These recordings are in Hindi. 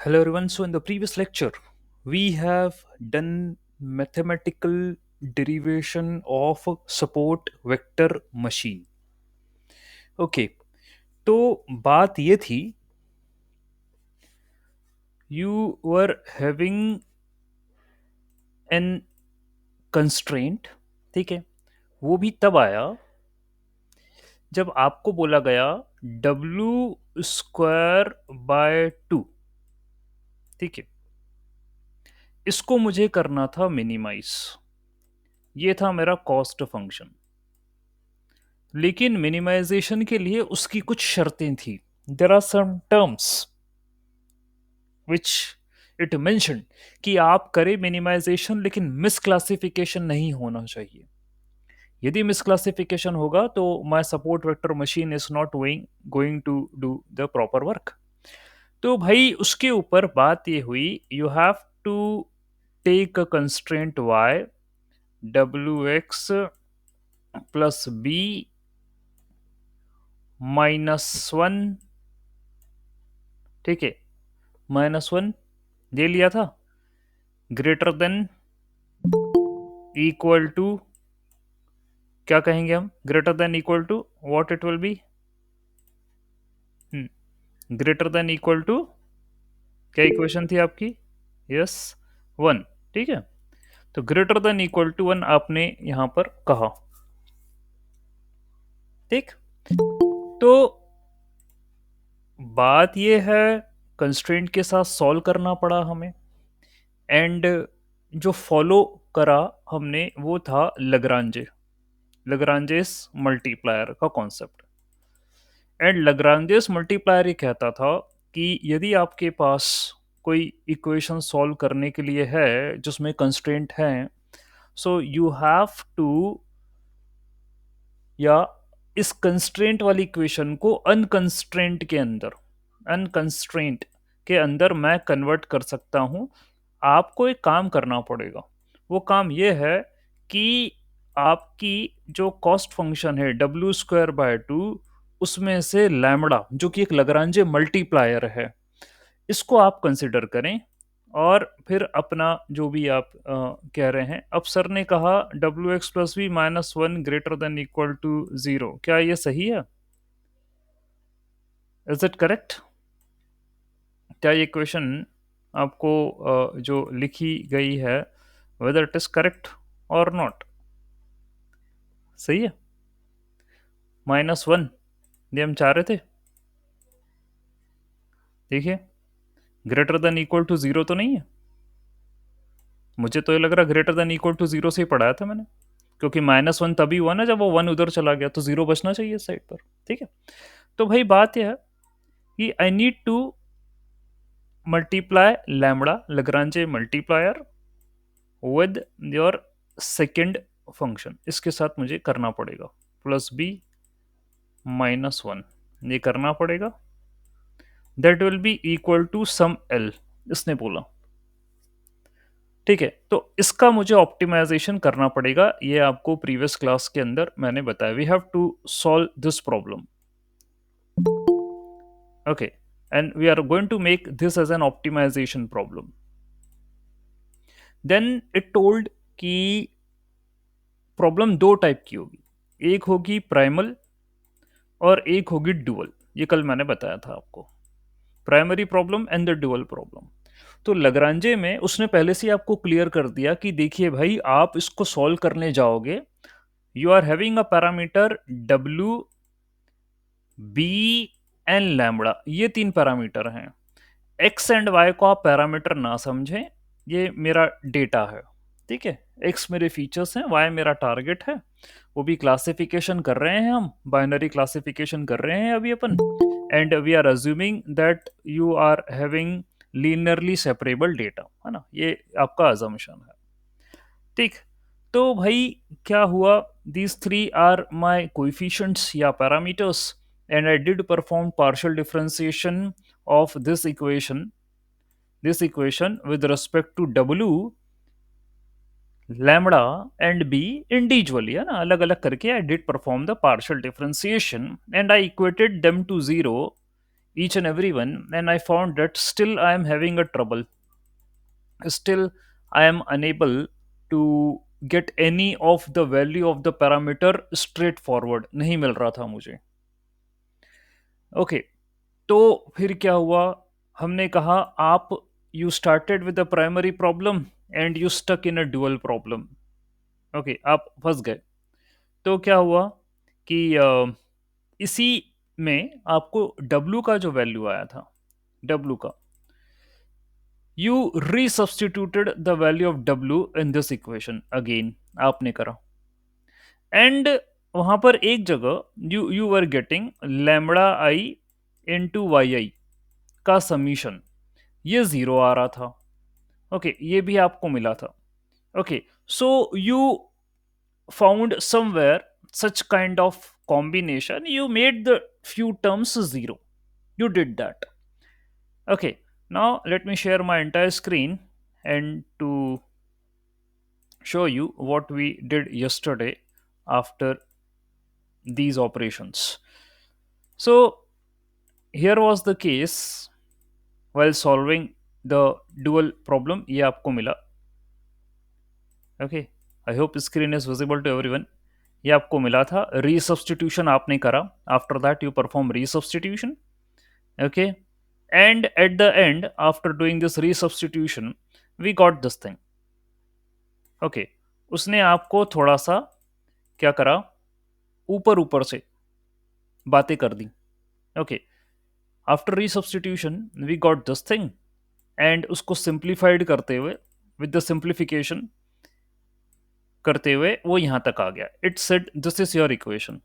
Hello everyone. So in the previous lecture, we have done mathematical derivation of support vector machine. Okay, तो बात ये थी you were having an constraint, ठीक है, वो भी तब आया जब आपको बोला गया W² by 2, ठीक है, इसको मुझे करना था मिनिमाइज। ये था मेरा कॉस्ट फंक्शन, लेकिन मिनिमाइजेशन के लिए उसकी कुछ शर्तें थी। There are some terms which it mention कि आप करें मिनिमाइजेशन लेकिन मिसक्लासिफिकेशन नहीं होना चाहिए। यदि मिसक्लासिफिकेशन होगा तो my support vector machine is not going to do the proper work. तो भाई उसके ऊपर बात ये हुई, you have to take a constraint y W x + b -1, ठीक है, -1 दे लिया था, ग्रेटर देन इक्वल टू, क्या कहेंगे हम, greater than equal to what it will be, greater than equal to, क्या इक्वेशन थी आपकी, यस, 1, ठीक है। तो ग्रेटर देन इक्वल टू 1 आपने यहां पर कहा, ठीक। तो बात यह है, कंस्ट्रेंट के साथ सॉल्व करना पड़ा हमें, एंड जो फॉलो करा हमने वो था लगरांजेस मल्टीप्लायर का कॉन्सेप्ट। एंड लगरांजेस मल्टीप्लायर ये कहता था कि यदि आपके पास कोई इक्वेशन सॉल्व करने के लिए है जिसमें कंस्ट्रेंट है, सो यू हैव टू, या इस कंस्ट्रेंट वाली इक्वेशन को अनकंस्ट्रेंट के अंदर मैं कन्वर्ट कर सकता हूं। आपको एक काम करना पड़ेगा, वो काम ये है कि आपकी जो कॉस्ट फंक्शन है W² by 2, उसमें से लैम्बडा जो कि एक लगरांजे मल्टीप्लायर है, इसको आप कंसिडर करें। और फिर अपना जो भी आप कह रहे हैं, अब सर ने कहा W x + b -1 greater than equal to 0, क्या ये सही है? Is it correct? क्या ये क्वेश्चन आपको जो लिखी गई है, वेदर इट इज करेक्ट और नॉट? सही है, -1 ये हम चाह रहे थे, देखिए, ग्रेटर देन इक्वल टू 0 तो नहीं है। मुझे तो ये लग रहा ग्रेटर देन इक्वल टू 0 से ही पढ़ाया था मैंने, क्योंकि -1 तभी हुआ ना जब वो 1 उधर चला गया, तो 0 बचना चाहिए इस साइड पर, ठीक है। तो भाई बात यह है कि I need to multiply lambda Lagrange multiplier with your second function, इसके साथ मुझे करना पड़ेगा, +b -1 ये करना पड़ेगा, that will be equal to some l, इसने बोला, ठीक है। तो इसका मुझे ऑप्टिमाइजेशन करना पड़ेगा, ये आपको प्रीवियस क्लास के अंदर मैंने बताया। We have to solve this problem, okay, and we are going to make this as an optimization problem. Then it told कि प्रॉब्लम दो टाइप की होगी, एक होगी प्राइमल और एक होगी डुअल। ये कल मैंने बताया था आपको, primary problem and the dual problem. तो लगरांजे में उसने पहले से ही आपको क्लियर कर दिया कि देखिए भाई, आप इसको सॉल्व करने जाओगे, you are having a parameter W, B and lambda, ये 3 पैरामीटर हैं। X एंड Y को आप पैरामीटर ना समझें, ये मेरा डेटा है, ठीक है। X मेरे फीचर्स हैं, Y मेरा टारगेट है, वो भी क्लासिफिकेशन कर रहे हैं, हम बाइनरी क्लासिफिकेशन कर रहे हैं अभी अपन, and we are assuming that you are having linearly separable data, है ना, ये आपका अजम्पशन है, ठीक। तो भाई क्या हुआ, these three are my coefficients या parameters, and I did perform partial differentiation of this equation with respect to W, lambda and b individually, है ना, अलग अलग करके I did perform the partial differentiation and I equated them to 0 each and every one, and I found that still I am having a trouble. Still, I am unable to get any of the value of the parameter straightforward. नहीं मिल रहा था मुझे. ओके, तो फिर क्या हुआ? हमने कहा आप you started with the primary problem and you stuck in a dual problem. Okay, आप फंस गए. तो क्या हुआ कि इसी में आपको W का जो वैल्यू आया था, W का, you resubstituted the value of W in this equation again. आपने करा, एंड वहां पर एक जगह you you were getting lambda i into y i का समीशन, ये जीरो आ रहा था. ओके, ये भी आपको मिला था. Okay, so you found somewhere such kind of combination, you made the few terms zero. You did that. Okay, now let me share my entire screen and to show you what we did yesterday after these operations. So here was the case while solving the dual problem. ये आपको मिला. Okay, I hope screen is visible to everyone. ये आपको मिला था. रीसब्स्टिट्यूशन आपने करा. After that you perform resubstitution. Okay, and at the end after doing this resubstitution we got this thing. Okay, उसने आपको थोड़ा सा क्या करा, ऊपर ऊपर से बातें कर दी. Okay, after resubstitution we got this thing, and उसको सिंप्लीफाइड करते हुए विद द सिंप्लीफिकेशन करते हुए वो यहां तक आ गया. It said this is your equation.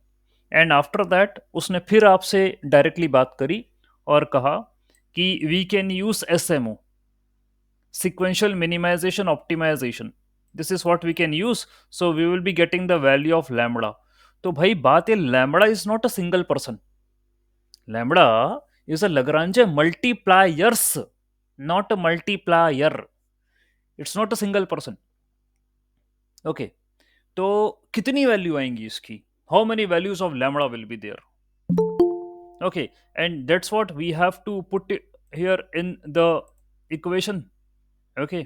And after that उसने फिर आपसे डायरेक्टली बात करी और कहा कि we can use SMO, sequential minimization optimization. This is what we can use, so we will be getting the value of lambda. तो भाई बात है, lambda is not a single person. Lambda is a Lagrange multipliers, not a multiplier. It's not a single person. Okay, तो कितनी वैल्यू आएंगी इसकी? How many values of lambda will be there? Okay, and that's what we have to put it here in the equation. Okay,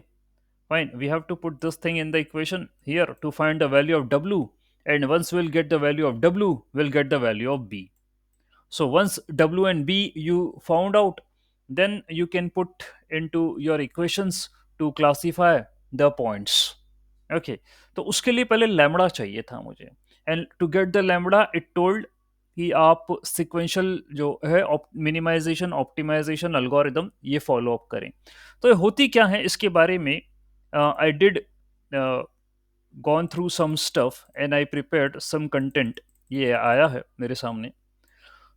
fine, we have to put this thing in the equation here to find the value of W, and once we'll get the value of W, we'll get the value of B. So once W and B you found out, then you can put into your equations to classify the points. Okay, तो उसके लिए पहले लैम्बडा चाहिए था मुझे, and to get the lambda it told कि आप सिक्वेंशियल जो है मिनिमाइजेशन ऑप्टिमाइजेशन अल्गोरिदम ये फॉलो अप करें. तो ये होती क्या है इसके बारे में I did gone through some stuff and I prepared some content. ये आया है मेरे सामने.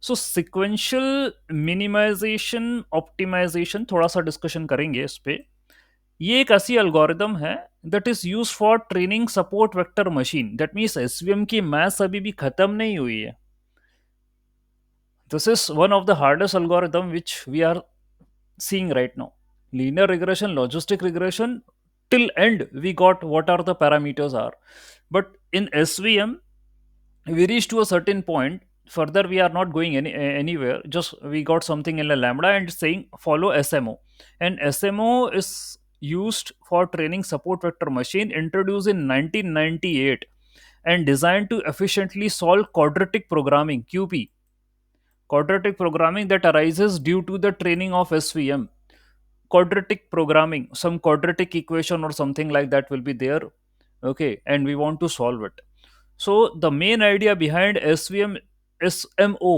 सो सिक्वेंशियल मिनिमाइजेशन ऑप्टिमाइजेशन थोड़ा सा डिस्कशन करेंगे इस पे. ये एक ऐसी एल्गोरिदम है that is use for training support vector machine. That means SVM की मैथ्स अभी भी खत्म नहीं हुई है. This is one of the hardest algorithm which we are seeing right now. Linear regression, logistic regression, till end we got what are the parameters are. But in SVM, we reached to a certain point. Further, we are not going anywhere. Just we got something in a lambda and saying follow SMO. And SMO is used for training support vector machine introduced in 1998 and designed to efficiently solve quadratic programming QP, quadratic programming that arises due to the training of SVM. Quadratic programming, some quadratic equation or something like that will be there. Okay, and we want to solve it. So the main idea behind SVM SMO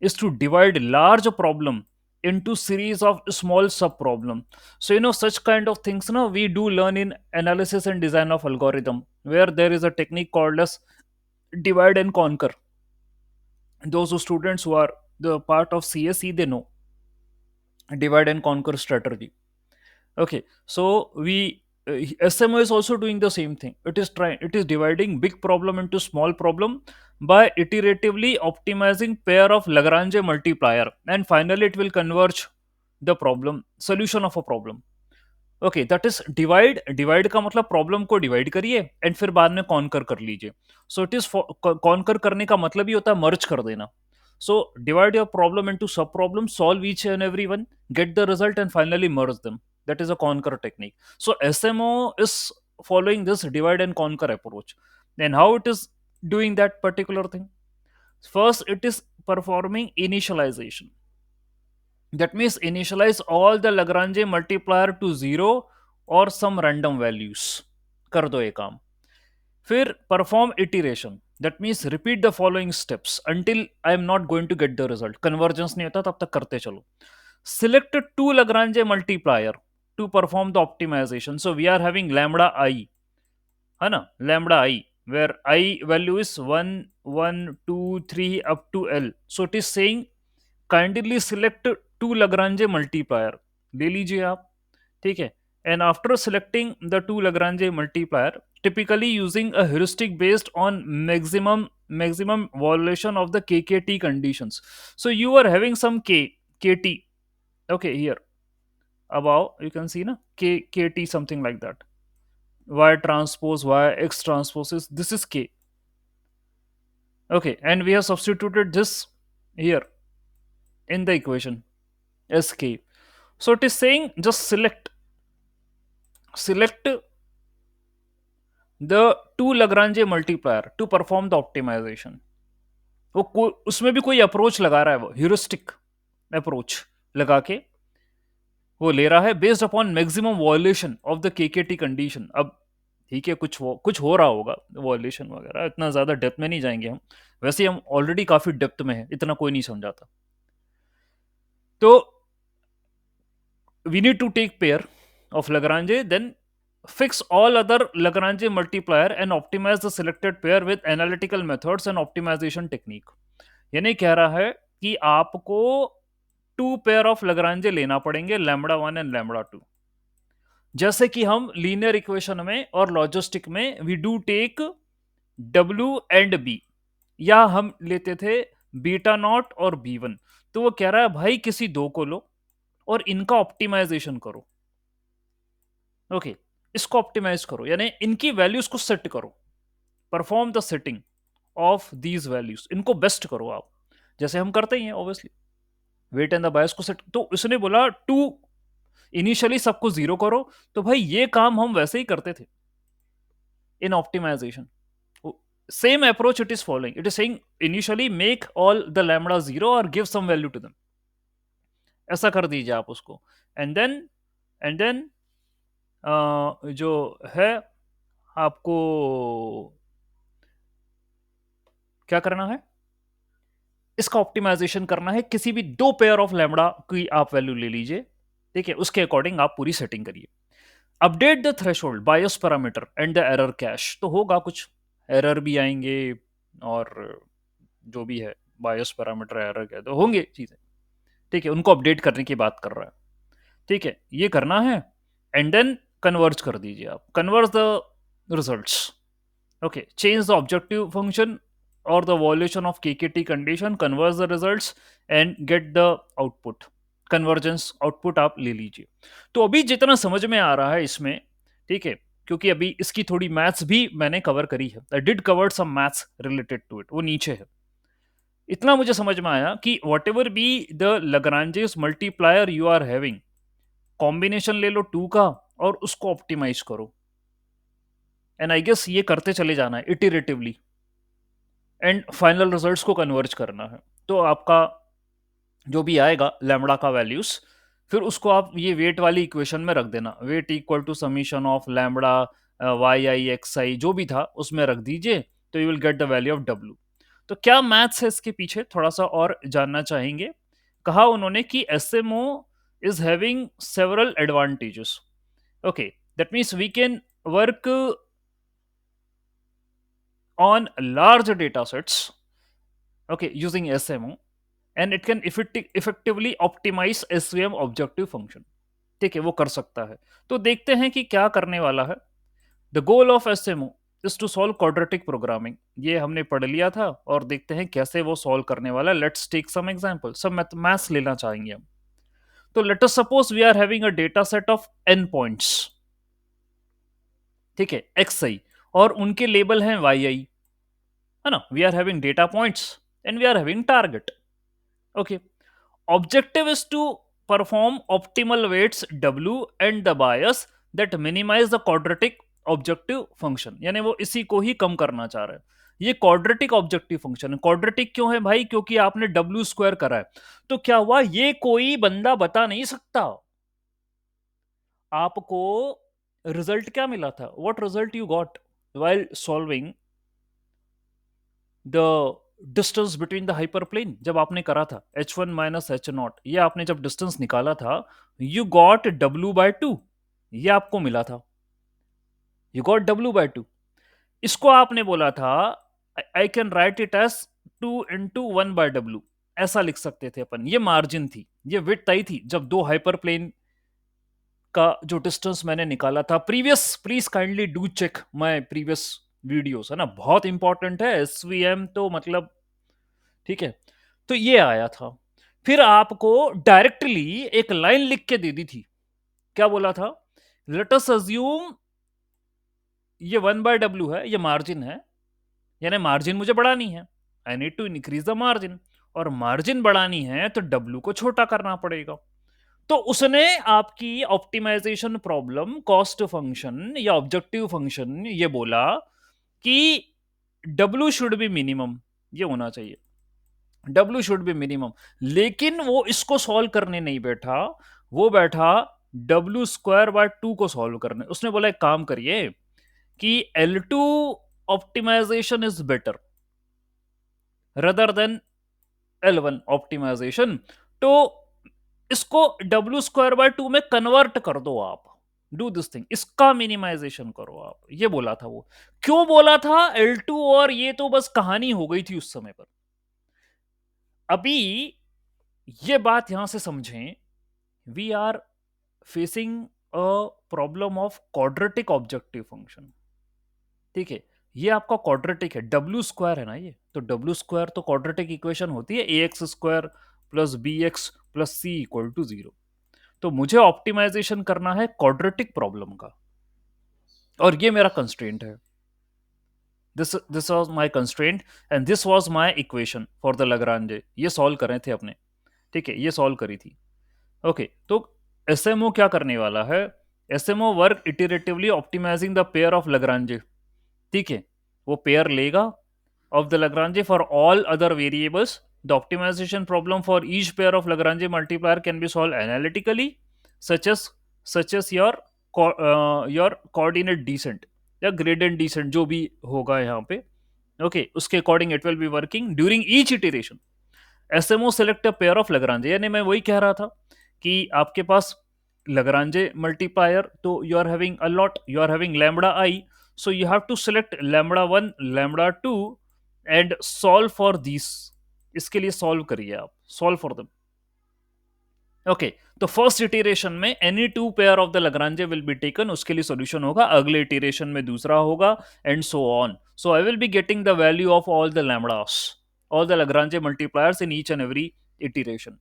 is to divide large problem into series of small sub problem. So such kind of things now we do learn in analysis and design of algorithm, where there is a technique called as divide and conquer. Those students who are the part of CSE, they know divide and conquer strategy. Okay, so we SMO is also doing the same thing. It is dividing big problem into small problem by iteratively optimizing pair of Lagrange multiplier, and finally it will converge the problem solution of a problem. Okay, that is divide. Divide का मतलब प्रॉब्लम को डिवाइड करिए एंड फिर बाद में कॉन्कर कर लीजिए. सो इट इज कॉन्कर करने का मतलब ही होता है मर्ज कर देना. So divide your problem into sub problems, solve each and every one, get the result, and finally merge them. That is a conquer technique. So smo is following this divide and conquer approach. Then how it is doing that particular thing? First, it is performing initialization. That means initialize all the Lagrange multiplier to zero or some random values. कर दो ये काम. फिर perform iteration. That means repeat the following steps until I am not going to get the result. Convergence नहीं होता तब तक करते चलो. Select two Lagrange multiplier to perform the optimization. So we are having lambda I, है ना, lambda I, where I value is 1 1 2 3 up to L. So it is saying kindly select two Lagrange multiplier. ले लीजिए आप. ठीक है. And after selecting the two Lagrange multiplier, typically using a heuristic based on maximum valuation of the KKT conditions. So you are having some KT. Okay, here above you can see na KT, something like that. Y transpose Y X transpose is, this is K. Okay, and we have substituted this here in the equation as K. So it is saying just select the two Lagrange multiplier to perform the optimization. वो उसमें भी कोई अप्रोच लगा रहा है, वो ह्यूरिस्टिक अप्रोच लगा के वो ले रहा है based upon maximum violation of the KKT condition. अब ठीक है, कुछ हो रहा होगा वॉल्यूशन वगैरह, इतना ज्यादा डेप्थ में नहीं जाएंगे हम. वैसे हम ऑलरेडी काफी डेप्थ में है, इतना कोई नहीं समझाता. तो we need to take pair of Lagrange, then fix all other Lagrange multiplier and optimize the selected pair with analytical methods and optimization technique. यानी कह रहा है कि आपको टू पेयर ऑफ Lagrange लेना पड़ेंगे, लैम्बडा 1 एंड लैम्बडा 2. जैसे कि हम लीनियर इक्वेशन में और लॉजिस्टिक में we do take W and B, या हम लेते थे बीटा नॉट और B1. तो वो कह रहा है भाई किसी दो को लो और इनका ऑप्टिमाइजेशन करो. ओके, इसको ऑप्टिमाइज करो, यानी इनकी वैल्यूज को सेट करो. Perform the setting of these values, इनको बेस्ट करो आप, जैसे हम करते ही हैं obviously. Weight and the bias को सेट. तो उसने बोला टू इनिशियली सबको जीरो करो. तो भाई ये काम हम वैसे ही करते थे in optimization. Same approach it is following. It is saying initially make all the lambda zero और give some value to them. ऐसा कर दीजिए आप उसको. एंड देन जो है आपको क्या करना है, इसका ऑप्टिमाइजेशन करना है. किसी भी दो पेयर ऑफ लैम्बडा की आप वैल्यू ले लीजिए. ठीक है, उसके अकॉर्डिंग आप पूरी सेटिंग करिए. Update the threshold bias parameter and the error cash. तो होगा कुछ एरर भी आएंगे और जो भी है बायस पैरामीटर एरर क्या तो होंगे चीजें. ठीक है, उनको अपडेट करने की बात कर रहा है. ठीक है, ये करना है. एंड देन कन्वर्ज कर दीजिए आप. Converge the results. Okay, change the objective function और the violation of KKT condition, converge the results and get the output. Convergence output आप ले लीजिए. तो अभी जितना समझ में आ रहा है इसमें, ठीक है, क्योंकि अभी इसकी थोड़ी मैथ्स भी मैंने कवर करी है. I did cover some maths related to it, वो नीचे है. इतना मुझे समझ में आया कि whatever be the Lagrange's multiplier you are having, combination ले लो टू का और उसको ऑप्टिमाइज करो. एंड आई गेस ये करते चले जाना है इटरेटिवली एंड फाइनल रिजल्ट्स को कन्वर्ज करना है. तो आपका जो भी आएगा लैम्बडा का वैल्यूज, फिर उसको आप ये वेट वाली इक्वेशन में रख देना. Weight equal to summation of lambda y i x i जो भी था उसमें रख दीजिए. तो you will get the value of W. तो क्या मैथ्स है इसके पीछे थोड़ा सा और जानना चाहेंगे. कहा उन्होंने कि SMO is having several advantages. Okay, that means we can work on large data sets, okay, using SMO, and it can effectively optimize SVM objective function. ठीक है, वो कर सकता है. तो देखते हैं कि क्या करने वाला है. The goal of SMO is to solve quadratic programming. ये हमने पढ़ लिया था और देखते हैं कैसे वो सॉल्व करने वाला है. Let's take some example. सब मैथ्स लेना चाहेंगे हम. तो let us suppose we are having a data set of n points. ठीक है, xi, और उनके लेबल हैं yi, है ना. We are having data points and we are having target. Okay. Objective is to perform optimal weights W and the bias that minimize the quadratic objective function, यानी वो इसी को ही कम करना चाह रहे हैं। ये क्वाड्रेटिक ऑब्जेक्टिव फंक्शन है। क्वाड्रेटिक क्यों है भाई? क्योंकि आपने डब्ल्यू स्क्वायर करा है। तो क्या हुआ, ये कोई बंदा बता नहीं सकता आपको रिजल्ट क्या मिला था। What result you got while solving the distance between the hyperplane? जब आपने करा था H one minus H not, ये आपने जब डिस्टेंस निकाला था, यू गॉट W/2, ये आपको मिला था। You got W/2। इसको आपने बोला था I can write it S 2 × 1/W, ऐसा लिख सकते थे अपन। ये मार्जिन थी, ये विड्थ तय थी जब दो हाइपरप्लेन का जो डिस्टेंस मैंने निकाला था। Previous, please kindly do check my previous videos, है ना, बहुत इंपॉर्टेंट है एसवीएम तो, मतलब ठीक है। तो ये आया था। फिर आपको डायरेक्टली एक लाइन लिख के दे दी थी। क्या बोला था? लेट अस अज्यूम ये 1/W है, ये मार्जिन है, यानी मार्जिन मुझे बढ़ानी है। I need to increase the margin, और मार्जिन बढ़ानी है तो W को छोटा करना पड़ेगा। तो उसने आपकी ऑप्टिमाइजेशन प्रॉब्लम, कॉस्ट फंक्शन या ऑब्जेक्टिव फंक्शन, ये बोला कि W शुड बी मिनिमम, ये होना चाहिए, W शुड बी मिनिमम। लेकिन वो इसको सॉल्व करने नहीं बैठा, वो बैठा W²/2 को सॉल्व करने। उसने बोला एक काम करिए कि L2 optimization is better rather than L1 optimization. तो इसको W²/2 में कन्वर्ट कर दो आप, डू दिस थिंग, इसका मिनिमाइजेशन करो आप, ये बोला था वो। क्यों बोला था? L2 और ये तो बस कहानी हो गई थी उस समय पर। अभी ये बात यहां से समझें, we are facing a problem of quadratic objective function. ठीक है, ये आपका क्वाड्रेटिक है, डब्ल्यू स्क्वायर है ना ये, तो डब्ल्यू स्क्वायर तो क्वाड्रेटिक इक्वेशन होती है ax² plus bx plus c equal to 0। तो मुझे ऑप्टिमाइजेशन करना है क्वाड्रेटिक प्रॉब्लम का, और ये मेरा कंस्ट्रेंट है। This was my constraint and this was my equation for the Lagrange. ये सॉल्व कर रहे थे अपने, ठीक है, ये सॉल्व करी थी। ओके, तो एसएमओ क्या करने वाला है? SMO work iteratively optimizing the pair of Lagrange. ठीक है, वो पेयर लेगा of the Lagrange for all other variables. The optimization problem for each pair of Lagrange multiplier can be solved analytically, such as your coordinate descent या gradient descent, जो भी होगा यहाँ पे। ओके, उसके according it will be working during each iteration. SMO select a pair of Lagrange, यानी मैं वही कह रहा था कि आपके पास लगरांजे मल्टीप्लायर, तो you are having a lot, you are having lambda i, so you have to select lambda 1 lambda 2 and solve for these। इसके लिए सॉल्व करिए आप, सॉल्व फॉर देम। ओके, तो फर्स्ट इटरेशन में any two pair of the Lagrange will be taken, उसके लिए सॉल्यूशन होगा, अगले इटरेशन में दूसरा होगा, and so on. So I will be getting the value of all the lambdas, all the Lagrange multipliers in each and every iteration.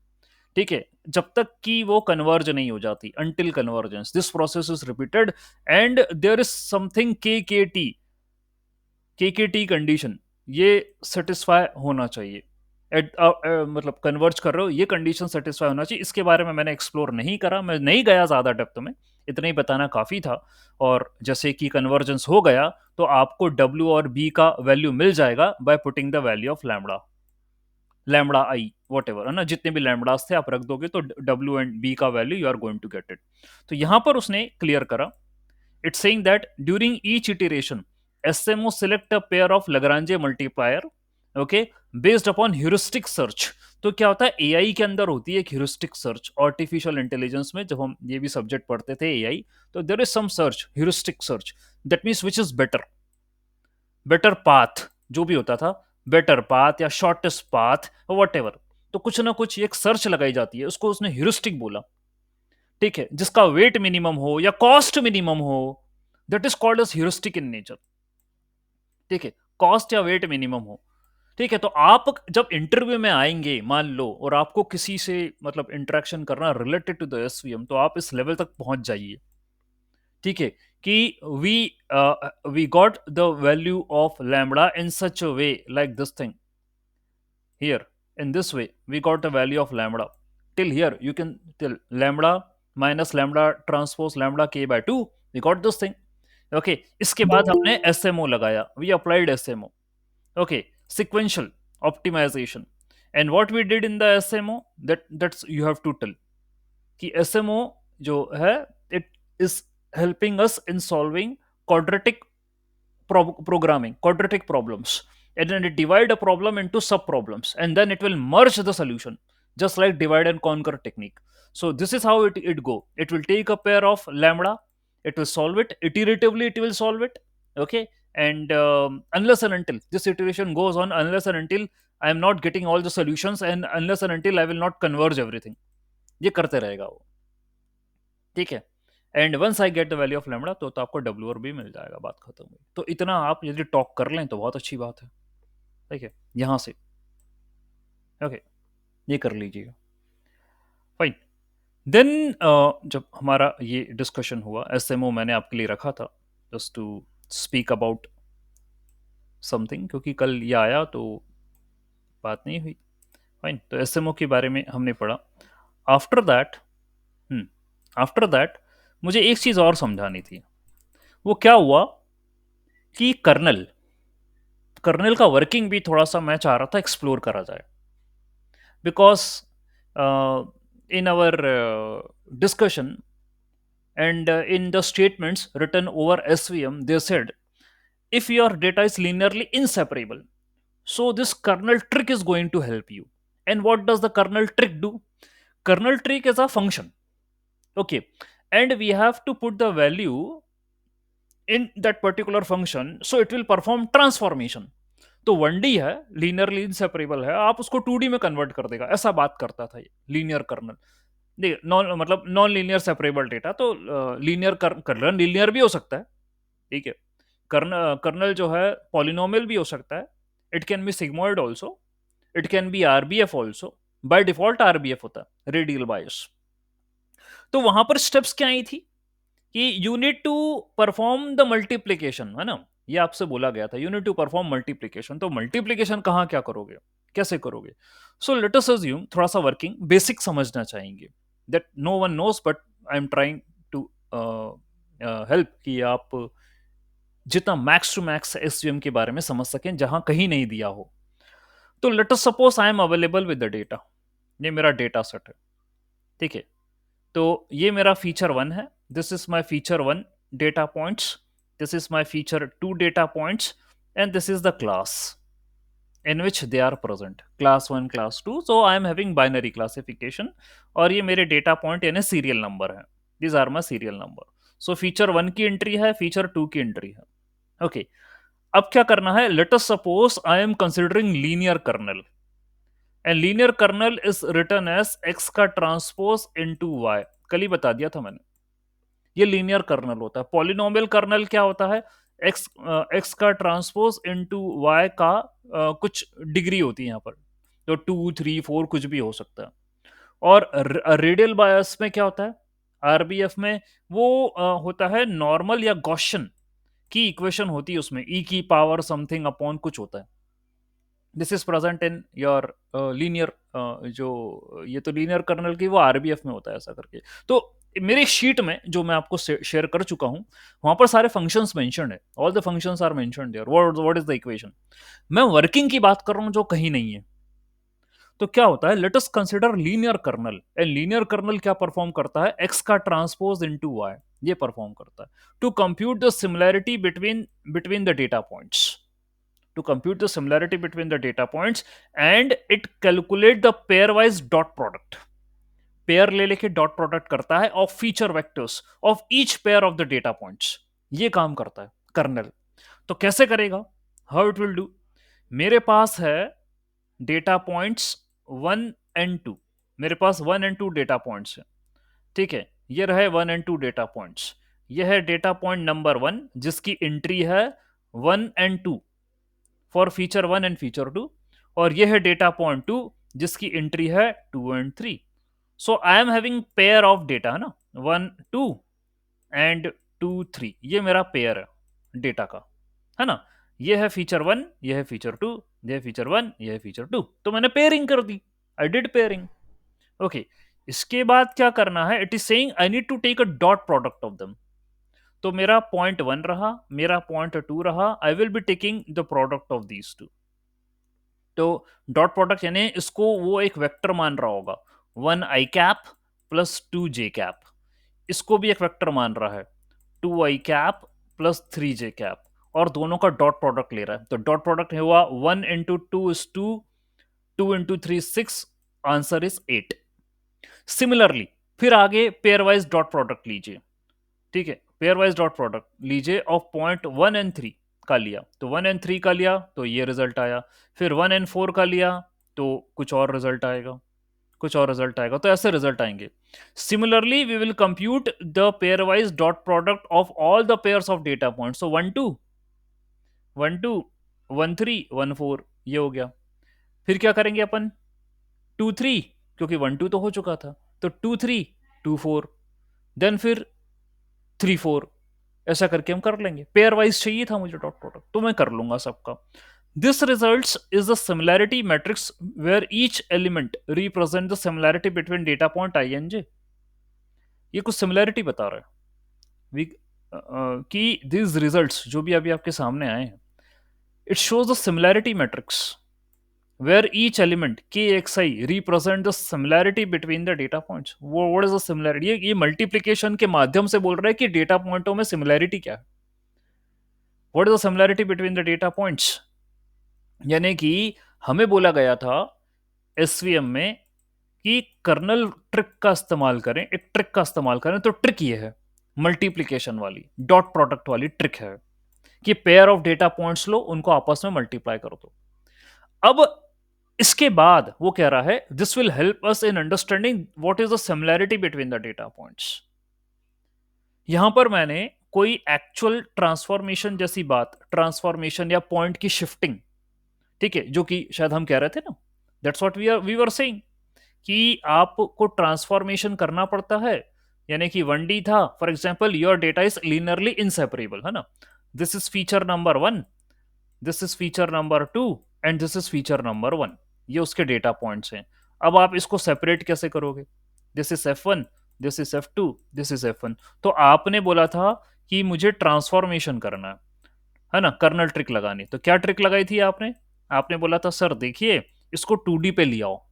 ठीक है, जब तक कि वो कन्वर्ज नहीं हो जाती, until convergence this process is repeated, and there is something K K T condition, ये सेटिस्फाई होना चाहिए। मतलब कन्वर्ज कर रहे हो, ये कंडीशन सेटिस्फाई होना चाहिए। इसके बारे में मैंने एक्सप्लोर नहीं करा, मैं नहीं गया ज़्यादा डेप्थ में, इतना ही बताना काफ़ी था। और जैसे कि कन्वर्जेंस हो गया तो आपको डब्ल्यू और बी का वैल्यू मिल जाएगा by putting the value of lambda, lambda I what ever, है ना, जितने भी लैम्बडास थे आप रख दोगे तो डब्ल्यू एंड बी का value you are going to get it. तो यहां पर उसने क्लियर करा, it's saying that during each iteration SMO select a pair of Lagrange multiplier, okay, based upon heuristic search। तो क्या होता है, एआई के अंदर होती है एक ह्यूरिस्टिक सर्च, आर्टिफिशियल इंटेलिजेंस में जब हम ये भी सब्जेक्ट पढ़ते थे एआई, तो there is some search, heuristic search, that means which is better, better path, जो भी होता था, बेटर पाथ या शॉर्टेस्ट पाथ वट एवर। तो कुछ ना कुछ एक सर्च लगाई जाती है, उसको उसने ह्यूरिस्टिक बोला। ठीक है, जिसका वेट मिनिमम हो या कॉस्ट मिनिमम हो, that is called as heuristic in nature. ठीक है, कॉस्ट या वेट मिनिमम हो। ठीक है, तो आप जब इंटरव्यू में आएंगे मान लो, और आपको किसी से मतलब इंटरेक्शन करना रिलेटेड टू द एसवीएम, तो आप इस लेवल तक पहुंच जाइए। ठीक है, कि we we got the value of lambda in such a way like this thing here, In this way, we got the value of lambda. Till here, you can tell lambda minus lambda transpose lambda k by 2. We got this thing. Okay. इसके बाद हमने SMO लगाया. We applied SMO. Okay. Sequential optimization. And what we did in the SMO, that's you have to tell. कि SMO जो है, it is helping us in solving quadratic programming, quadratic problems, and then it divide a problem into sub problems, and then it will merge the solution, just like divide and conquer technique. So this is how it go. It will take a pair of lambda, it will solve it iteratively, it will solve it. Okay. And unless and until this iteration goes on, unless and until I am not getting all the solutions, and unless and until I will not converge everything, ये करते रहेगा वो. ठीक है. And once I get the value of lambda, तो आपको डब्ल्यू और भी मिल जाएगा, बात खत्म हुई. तो इतना आप यदि टॉक कर लें तो बहुत अच्छी बात है. ठीक है, यहां से ओके, ये कर लीजिएगा. फाइन. देन जब हमारा ये डिस्कशन हुआ, एसएमओ मैंने आपके लिए रखा था just to speak about something, क्योंकि कल ये आया तो बात नहीं हुई. फाइन. तो एसएमओ के बारे में हमने पढ़ा. आफ्टर दैट आफ्टर दैट मुझे एक चीज और समझानी थी. वो क्या हुआ कि कर्नल कर्नल का वर्किंग भी थोड़ा सा मैं चाह रहा था एक्सप्लोर करा जाए. Because in our discussion and in the statements written over SVM, they said if your data is linearly inseparable, so this kernel trick is going to help you. And what does the kernel trick do? Kernel trick is a function. Okay. And we have to put the value in that particular function, so it will perform transformation. तो 1D है, लीनियरली इनसेपरेबल है, आप उसको 2D में कन्वर्ट कर देगा, ऐसा बात करता था ये लीनियर कर्नल. देखिए, नॉन मतलब नॉन लीनियर सेपरेबल डेटा, तो लीनियर कर्नल लीनियर भी हो सकता है. ठीक है. कर्नल जो है पॉलिनोमियल भी हो सकता है. It can be sigmoid also, it can be RBF also. By default RBF होता है, रेडियल बायस. तो वहां पर स्टेप्स क्या आई थी कि you need to perform the multiplication, है ना. ये आपसे बोला गया था, you need to perform multiplication. तो मल्टीप्लीकेशन कहाँ क्या करोगे, कैसे करोगे? सो लेट अस अज्यूम, थोड़ा सा वर्किंग बेसिक समझना चाहेंगे, that no one knows, but I am trying to help कि आप जितना मैक्स टू मैक्स एसवीएम के बारे में समझ सकें, जहां कहीं नहीं दिया हो. तो let us suppose I am available with the data. ये मेरा डेटा सेट है. ठीक है. तो ये मेरा फीचर 1 है. This is my feature 1 data points. This is my feature 2 data points. And this is the class in which they are present, class 1 class 2. So I am having binary classification. और ये मेरे डेटा पॉइंट यानी सीरियल नंबर है. these are my serial number. so feature 1 की एंट्री है, फीचर 2 की एंट्री है. ओके. अब क्या करना है? Let us suppose I am considering linear kernel, and linear kernel is written as X का ट्रांसपोज इनटू वाई. कल ही बता दिया था मैंने, ये लीनियर कर्नल होता है. पॉलिनोमियल कर्नल क्या होता है? एक्स का ट्रांसपोज इनटू वाई का कुछ डिग्री होती है यहाँ पर, तो 2 3 4 कुछ भी हो सकता है. और रेडियल बायस में क्या होता है? आरबीएफ में वो होता है नॉर्मल या गॉसियन की इक्वेशन होती है, उसमें ई की पावर समथिंग अपॉन कुछ होता है. This is present in your linear, जो ये तो लीनियर कर्नल की वो आरबीएफ में होता है, ऐसा करके. तो मेरे शीट में जो मैं आपको शेयर कर चुका हूं, वहां पर सारे फंक्शंस मेंशन्ड है. All the functions are mentioned there. What is the equation? मैं वर्किंग की बात कर रहा हूं जो कहीं नहीं है. तो क्या होता है? Let us consider linear kernel. And linear kernel क्या परफॉर्म करता है? एक्स का ट्रांसपोज इनटू वाई, ये परफॉर्म करता है to compute the similarity between the data points. To compute the similarity between the data points, and it calculate the pairwise dot product. Pair ले लेके डॉट प्रोडक्ट करता है of feature vectors of each pair of the data points. ये काम करता है कर्नल. तो कैसे करेगा? How it will do? मेरे पास है डेटा पॉइंट्स 1 एंड 2. मेरे पास 1 एंड 2 डेटा पॉइंट्स है. ठीक है. ये रहे 1 एंड 2 डेटा पॉइंट्स. यह है डेटा पॉइंट नंबर 1 जिसकी एंट्री है 1 and 2 for feature 1 and feature 2. और यह है डेटा पॉइंट 2 जिसकी एंट्री है 2 and 3. So I am having pair of data, है ना, 1 2 एंड 2 3. ये मेरा पेयर है डेटा का, है ना. ये है फीचर 1, ये है फीचर 2, ये है फीचर 1, ये है फीचर 2, तो मैंने पेयरिंग कर दी, आई डिड पेयरिंग। ओके, इसके बाद क्या करना है, it is saying I need to take a dot product of them. तो मेरा पॉइंट 1 रहा, मेरा पॉइंट 2 रहा, I will be taking the product of these two. तो डॉट प्रोडक्ट यानी इसको वो एक वेक्टर मान रहा होगा, 1 I cap plus 2 J cap, इसको भी एक वेक्टर मान रहा है, 2 आई कैप प्लस 3 जे कैप, और दोनों का डॉट प्रोडक्ट ले रहा है। तो डॉट प्रोडक्ट हुआ 1 into 2 is 2, 2 into 3 6, answer is 8। Similarly फिर आगे पेयर वाइज डॉट प्रोडक्ट लीजिए, ठीक है, पेयर वाइज डॉट प्रोडक्ट लीजिए ऑफ पॉइंट 1 एंड 3 का लिया, तो 1 एंड 3 का लिया तो ये रिजल्ट आया, फिर 1 एंड 4 का लिया तो कुछ और रिजल्ट आएगा, कुछ और रिजल्ट आएगा, तो ऐसे रिजल्ट आएंगे। Similarly we will compute the pairwise dot product of all the pairs of data point, so 1 2 1 2 1 3 1 4, ये हो गया। फिर क्या करेंगे अपन, 2 3, क्योंकि 1 2 तो हो चुका था, तो 2 3 2 4, देन फिर 3 4, ऐसा करके हम कर लेंगे। पेयर वाइज चाहिए था मुझे डॉट प्रोडक्ट, तो मैं कर लूंगा सबका। This results is the similarity matrix where each element represent the similarity between data point i and j. ये कुछ सिमिलैरिटी बता रहा है कि दिस रिजल्ट्स जो भी अभी आपके सामने आए हैं, it shows the similarity matrix where each element kxi represent the similarity between the data points। वो what is the similarity, ये मल्टीप्लीकेशन के माध्यम से बोल रहा है कि डेटा पॉइंटों में सिमिलैरिटी क्या है। what is the similarity between the data points, यानी कि हमें बोला गया था एसवीएम में कि कर्नल ट्रिक का इस्तेमाल करें, एक ट्रिक का इस्तेमाल करें, तो ट्रिक ये है मल्टीप्लीकेशन वाली, डॉट प्रोडक्ट वाली ट्रिक है कि पेयर ऑफ डेटा पॉइंट्स लो, उनको आपस में मल्टीप्लाई करो। तो अब इसके बाद वो कह रहा है this will help us in understanding what is the similarity between the data points. यहां पर मैंने कोई एक्चुअल ट्रांसफॉर्मेशन जैसी बात, ट्रांसफॉर्मेशन या पॉइंट की शिफ्टिंग, ठीक है, जो कि शायद हम कह रहे थे ना, that's what we were saying कि आपको ट्रांसफॉर्मेशन करना पड़ता है, यानी कि 1D था, for example your data is linearly inseparable, है ना, this is feature number 1, this is feature number 2 and this is feature number 1, ये उसके डेटा पॉइंट्स हैं। अब आप इसको सेपरेट कैसे करोगे, this is F1, this is F2, this is F1। तो आपने बोला था कि मुझे ट्रांसफॉर्मेशन करना है ना, कर्नल ट्रिक लगानी, तो क्या ट्रिक लगाई थी आपने, आपने बोला था सर देखिए इसको 2D पे ले आओ,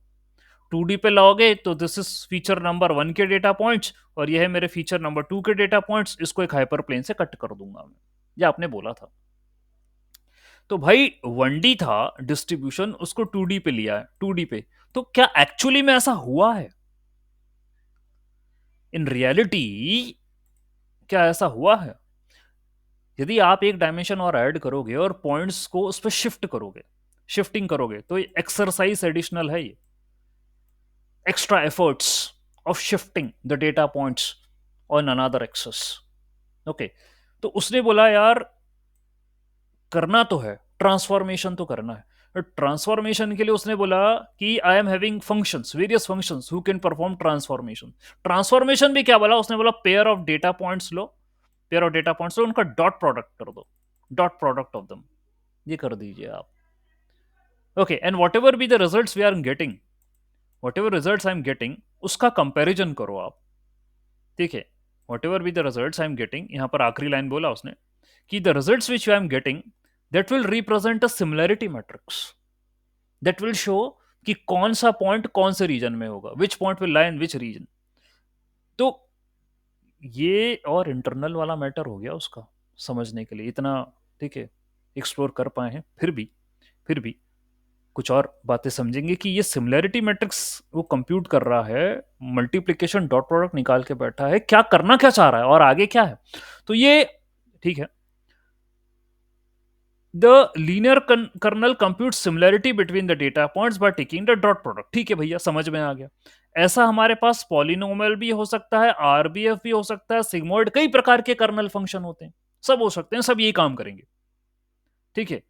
2D पे लाओगे तो दिस इज फीचर नंबर 1 के डेटा पॉइंट्स और यह है मेरे फीचर नंबर 2 के डेटा पॉइंट्स, इसको एक हाइपर प्लेन से कट कर दूंगा मैं, ये आपने बोला था। तो भाई 1D था डिस्ट्रीब्यूशन, उसको 2D पे लिया है, 2D पे, तो क्या एक्चुअली में ऐसा हुआ है, इन रियलिटी क्या ऐसा हुआ है। यदि आप एक डायमेंशन और ऐड करोगे और पॉइंट्स को उस पर शिफ्ट करोगे, शिफ्टिंग करोगे, तो ये एक्सरसाइज एडिशनल है, ये extra efforts of shifting the data points on another axis. Okay, तो उसने बोला यार करना तो है, ट्रांसफॉर्मेशन तो करना है, ट्रांसफॉर्मेशन के लिए उसने बोला कि I am having functions, various functions who can perform transformation. Transformation भी क्या बोला उसने, बोला पेयर ऑफ डेटा पॉइंट्स लो, पेयर ऑफ डेटा पॉइंट्स लो, उनका डॉट प्रोडक्ट कर दो, डॉट प्रोडक्ट ऑफ दम, ये कर दीजिए आप। Okay, and whatever be the result we are getting, whatever result I am getting, उसका कंपेरिजन करो आप, ठीक है, whatever be the result I am getting, यहां पर आखिरी लाइन बोला उसने कि the result which I am getting that will represent a similarity matrix that will show कि कौन सा पॉइंट कौन से रीजन में होगा, which point will lie in which region. तो ये और इंटरनल वाला मैटर हो गया उसका समझने के लिए, इतना ठीक है एक्सप्लोर कर पाए हैं, फिर भी कुछ और बातें समझेंगे कि ये सिमिलैरिटी मैट्रिक्स वो कंप्यूट कर रहा है, मल्टीप्लिकेशन डॉट प्रोडक्ट निकाल के बैठा है, क्या करना क्या चाह रहा है और आगे क्या है। तो ये ठीक है, the linear kernel computes similarity between the data points by taking the dot product। ठीक है भैया, समझ में आ गया। ऐसा हमारे पास पॉलिनोमियल भी हो सकता है, आरबीएफ भी हो सकता है, सिग्मोइड, कई प्रकार के कर्नल फंक्शन होते हैं, सब हो सकते हैं, सब यही काम करेंगे, ठीक है,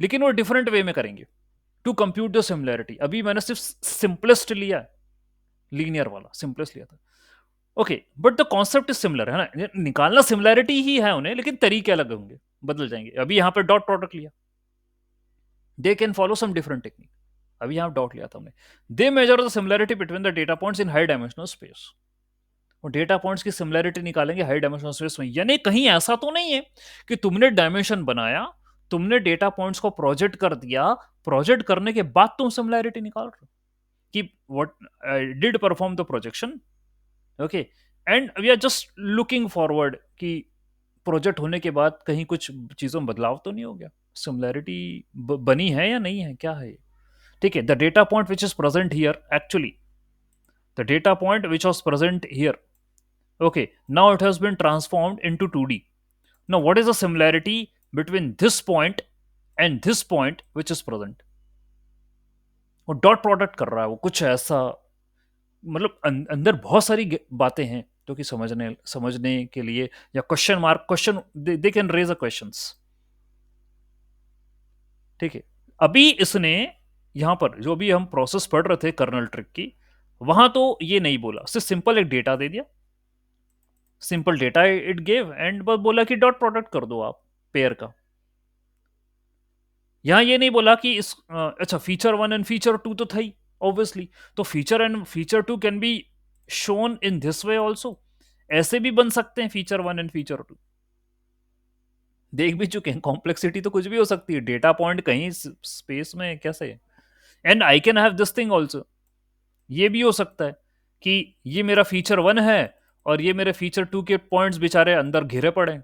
लेकिन वो डिफरेंट वे में करेंगे टू कंप्यूट द सिमिलैरिटी। अभी मैंने सिर्फ सिंपलेस्ट लिया है, लीनियर वाला सिंपलेस्ट लिया था। Okay, but the concept is similar, है ना? निकालना सिमिलैरिटी ही है उन्हें, लेकिन तरीके अलग होंगे, बदल जाएंगे। अभी यहाँ पे डॉट प्रोडक्ट लिया, they can follow some different technique. अभी यहाँ डॉट लिया था हमने। They measure the similarity between the data points in high dimensional space. और डेटा पॉइंट्स की सिमिलैरिटी निकालेंगे हाई डायमेंशनल स्पेस में। यानी कहीं ऐसा तो नहीं है कि तुमने डायमेंशन बनाया, तुमने डेटा पॉइंट्स को प्रोजेक्ट कर दिया, प्रोजेक्ट करने के बाद तुम सिमिलैरिटी निकाल रहे हो कि what did perform the projection, okay, and we are just looking forward कि प्रोजेक्ट होने के बाद कहीं कुछ चीजों में बदलाव तो नहीं हो गया, सिमिलैरिटी बनी है या नहीं है, क्या है? ठीक है, the data point which is present here, actually the data point which was present here, okay, now it has been transformed into 2D. Now what is the similarity between this point and this point which is present? वो डॉट प्रोडक्ट कर रहा है, वो कुछ ऐसा, मतलब अंदर बहुत सारी बातें हैं जो कि समझने समझने के लिए, या question mark, question they can raise a questions. ठीक है, अभी इसने यहां पर जो भी हम प्रोसेस पढ़ रहे थे कर्नल ट्रिक की, वहां तो ये नहीं बोला, सिर्फ सिंपल एक डेटा दे दिया, simple data it gave, and बस बोला कि डॉट प्रोडक्ट कर दो आप पेयर का। यहां ये नहीं बोला कि इस अच्छा, feature one and feature two तो था ही ऑब्वियसली, तो feature and feature two can be shown in this way also, ऐसे भी बन सकते हैं feature one and feature two. देख भी चुके हैं, कॉम्प्लेक्सिटी तो कुछ भी हो सकती है, डेटा पॉइंट कहीं स्पेस में कैसे, and I can have this thing also. ये भी हो सकता है कि ये मेरा फीचर वन है और ये मेरे फीचर टू के पॉइंट्स बेचारे अंदर घिरे पड़े हैं।